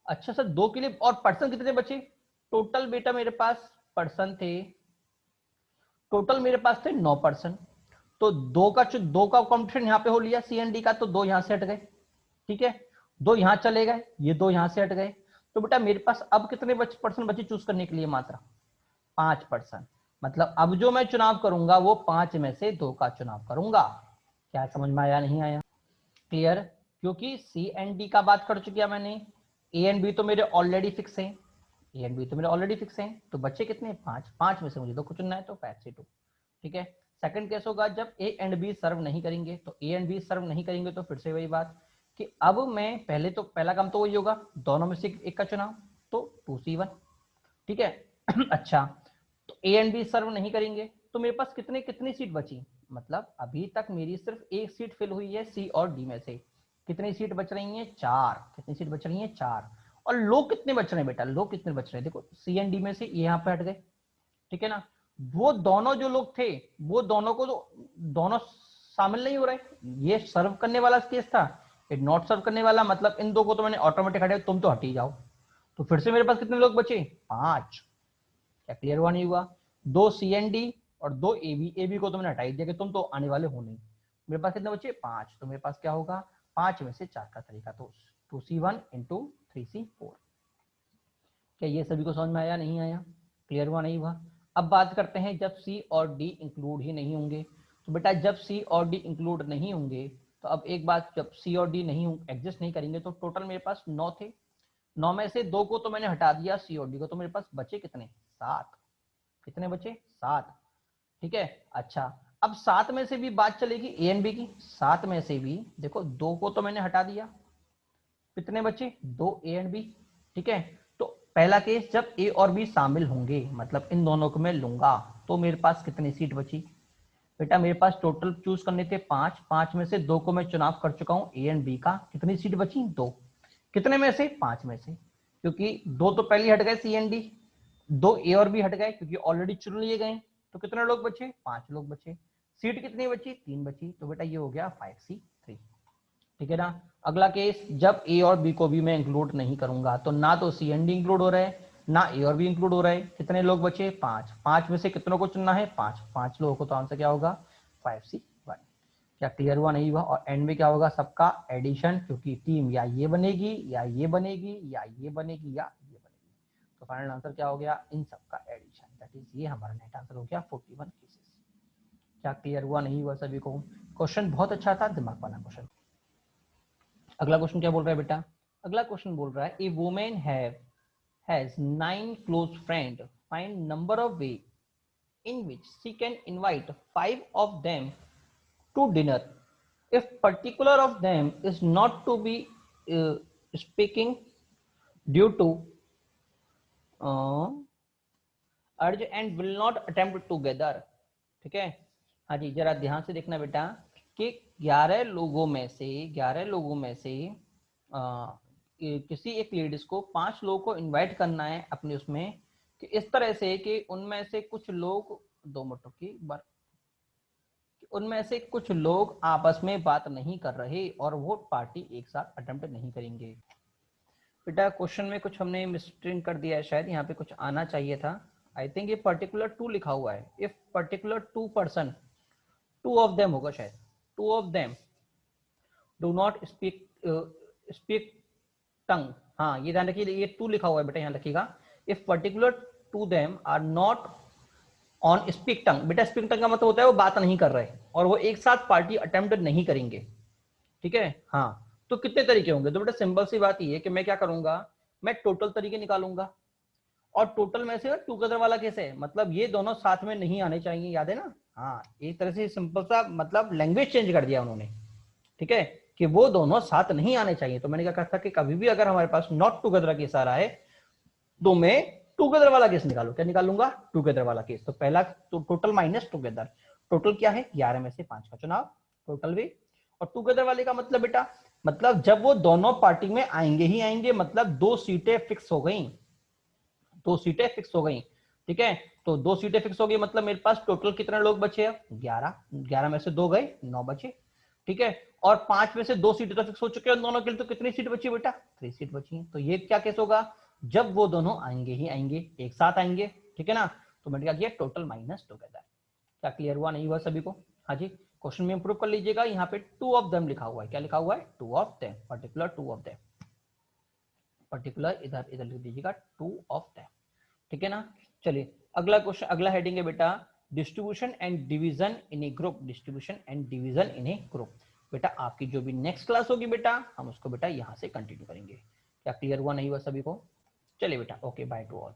Speaker 2: अच्छा सर 2 के लिए और पर्सन कितने बचे, टोटल बेटा मेरे पास पर्सन थे, टोटल मेरे पास थे 9 पर्सन। तो 2 का कॉम्पिटिशन यहाँ पे हो लिया CND का, तो 2 यहां से हट गए, ठीक है। 2 यहां चले गए, ये 2 यहां से हट गए। तो बेटा मेरे पास अब कितने पर्सन बचे चूज करने के लिए, मात्र 5 पर्सन। मतलब अब जो मैं चुनाव करूंगा वो 5 में से 2 का चुनाव करूंगा। क्या समझ में आया, नहीं आया, क्लियर। क्योंकि CND का बात कर चुकिया मैंने, A एंड B तो मेरे ऑलरेडी फिक्स हैं, A एंड B तो मेरे ऑलरेडी फिक्स हैं, तो बच्चे कितने, 5। 5 में से मुझे 2 को चुनना है, तो 5C2, ठीक है। सेकंड केस होगा जब A एंड B सर्व नहीं करेंगे, तो A एंड B सर्व नहीं करेंगे, तो फिर से वही बात कि अब मैं पहले तो पहला काम तो वही होगा, दोनों में से एक का चुनाव, तो 2C1, ठीक है। अच्छा, तो A एंड B सर्व नहीं करेंगे, तो मेरे पास कितनी सीट बची, मतलब अभी तक मेरी सिर्फ एक सीट फिल हुई है C और D में से, कितनी सीट बच रही है, 4। कितनी सीट बच रही है, 4। और लोग कितने बच रहे हैं बेटा, लोग कितने बच रहे हैं, देखो C एंड D में से ये यहाँ पे हट गए, ठीक है ना। वो दोनों जो लोग थे, वो दोनों को तो दोनों शामिल नहीं हो रहे, ये सर्व करने वाला केस था, ये नॉट सर्व करने वाला, मतलब इन दो को तो मैंने ऑटोमेटिक हटाया, तुम तो हट ही जाओ। तो फिर से मेरे पास कितने लोग बचे, 5। क्या क्लियर हुआ, नहीं हुआ। 2 CND और 2 AB को तो मैंने हटा ही दिया कि तुम तो आने वाले हो नहीं। मेरे पास कितने बचे, 5। तो मेरे पास क्या होगा, 5 में से 4 का तरीका, तो 2C1 इंटू 3C4। क्या ये सभी को समझ में आया, नहीं आया, क्लियर हुआ, नहीं हुआ। अब बात करते हैं जब C और D इंक्लूड ही नहीं होंगे। तो बेटा जब C और D इंक्लूड नहीं होंगे, तो अब एक बात, जब C और D नहीं एग्जिस्ट नहीं करेंगे, तो टोटल मेरे पास 9 थे, 9 में से 2 को तो मैंने हटा दिया C और D को, तो मेरे पास बचे कितने, 7। कितने बचे, 7, ठीक है। अच्छा, अब 7 में से भी बात चलेगी A एंड B की, 7 में से भी देखो 2 को तो मैंने हटा दिया, कितने बचे, 2 A एंड B, ठीक है। तो पहला केस जब A और B शामिल होंगे, मतलब इन दोनों को मैं लूंगा, तो मेरे पास कितनी सीट बची, बेटा मेरे पास टोटल चूज करने थे 5, 5 में से 2 को मैं चुनाव कर चुका हूं A एंड B का, कितनी सीट बची, 2। कितने में से, 5 में से, क्योंकि 2 तो पहले हट गए C एंड D, 2 A और B हट गए क्योंकि ऑलरेडी चुन लिए गए, तो कितने लोग बचे, 5 लोग बचे। सीट कितनी बची, 3 बची, तो बेटा ये हो गया 5C3, ठीक है ना। अगला केस जब A और B को भी मैं इंक्लूड नहीं करूंगा, तो ना तो C एंड D इंक्लूड हो रहा है, ना A और B इंक्लूड हो रहा है, कितने लोग बचे, 5। 5 में से कितनों को चुनना है, 5। 5 लोगों को, तो आंसर क्या होगा, 5C1। क्या क्लियर हुआ, नहीं हुआ। और एंड में क्या होगा, सबका एडिशन, क्योंकि टीम या ये बनेगी या ये बनेगी या ये बनेगी या ये बनेगी, तो फाइनल आंसर क्या हो गया, इन सबका एडिशन, दैट इज ये हमारा नेट आंसर हो गया 41 केसेस। क्या क्लियर हुआ, नहीं हुआ सभी को। क्वेश्चन बहुत अच्छा था, दिमाग वाला क्वेश्चन। अगला क्वेश्चन क्या बोल रहा है बेटा, अगला क्वेश्चन बोल रहा है a women has 9 close friend, find number of way in which she can invite 5 of them to dinner if particular of them is not to be speaking due to urge and will not attempt together, ठीक है। हाँ जी, जरा ध्यान से देखना बेटा कि 11 लोगों में से किसी एक लेडीज को 5 लोगों को इनवाइट करना है अपने उसमें, कि इस तरह से कि उनमें से कुछ लोग, 2 मिनटों की बार, उनमें से कुछ लोग आपस में बात नहीं कर रहे और वो पार्टी एक साथ अटेम्प्ट नहीं करेंगे। बेटा क्वेश्चन में कुछ हमने मिस्प्रिंट कर दिया है, शायद यहाँ पे कुछ आना चाहिए था, आई थिंक ये पर्टिकुलर टू लिखा हुआ है, if particular two person, two of them होगा शायद, two of them do not speak speak tongue. हाँ ये ध्यान रखिए, ये टू लिखा हुआ है बेटा, यहाँ रखिएगा, if particular two them are not on speak tongue. बेटा स्पीक टंग का मतलब होता है वो बात नहीं कर रहे और वो एक साथ पार्टी अटेम्प्ट नहीं करेंगे, ठीक है। हाँ तो कितने तरीके होंगे, तो बेटा सिंपल सी बात ये है कि मैं क्या करूंगा, मैं टोटल तरीके निकालूंगा, और टोटल में से टुगेदर वाला कैसे है, मतलब ये दोनों साथ में नहीं आने चाहिए, याद है ना। हाँ एक तरह से सिंपल सा मतलब लैंग्वेज चेंज कर दिया उन्होंने, ठीक है, कि वो दोनों साथ नहीं आने चाहिए। तो मैंने क्या कहा था कि कभी भी अगर हमारे पास नॉट टुगेदर केस आ रहा है तो मैं टुगेदर वाला केस निकालू, क्या निकालूंगा, टुगेदर वाला केस। तो पहला तो टोटल माइनस टुगेदर, टोटल क्या है 11 में से 5 का चुनाव, टोटल भी। और टुगेदर वाले का मतलब बेटा, मतलब जब वो दोनों पार्टी में आएंगे ही आएंगे, मतलब 2 सीटें फिक्स हो गई, 2 सीटें फिक्स हो गई, ठीक है। तो 2 सीटें फिक्स हो गई मतलब मेरे पास टोटल कितने लोग बचे हैं, 11, 11 में से 2 गए, 9 बचे, ठीक है। और 5 में से 2 सीटें तो फिक्स हो चुके हैं दोनों के लिए, तो कितनी सीट बची बेटा, 3 सीट बची है। तो ये क्या केस होगा, जब वो दोनों आएंगे ही आएंगे, एक साथ आएंगे, ठीक है ना। तो मैंने क्या किया, टोटल माइनस टुगेदर। क्या क्लियर हुआ, नहीं हुआ सभी को। हाँ जी, क्वेश्चन में इंप्रूव कर लीजिएगा, यहाँ पे टू ऑफ देम लिखा हुआ है, क्या लिखा हुआ है, to of them, particular to of them, particular इधर इधर लिख दीजिएगा टू ऑफ देम, ठीक है ना। चलिए अगला क्वेश्चन, अगला हेडिंग है बेटा distribution and division in A group, distribution and division in A group. बेटा आपकी जो भी नेक्स्ट क्लास होगी बेटा, हम उसको बेटा यहाँ से कंटिन्यू करेंगे। क्या क्लियर हुआ, नहीं हुआ सभी को। चलिए बेटा, ओके, बाय टू ऑल।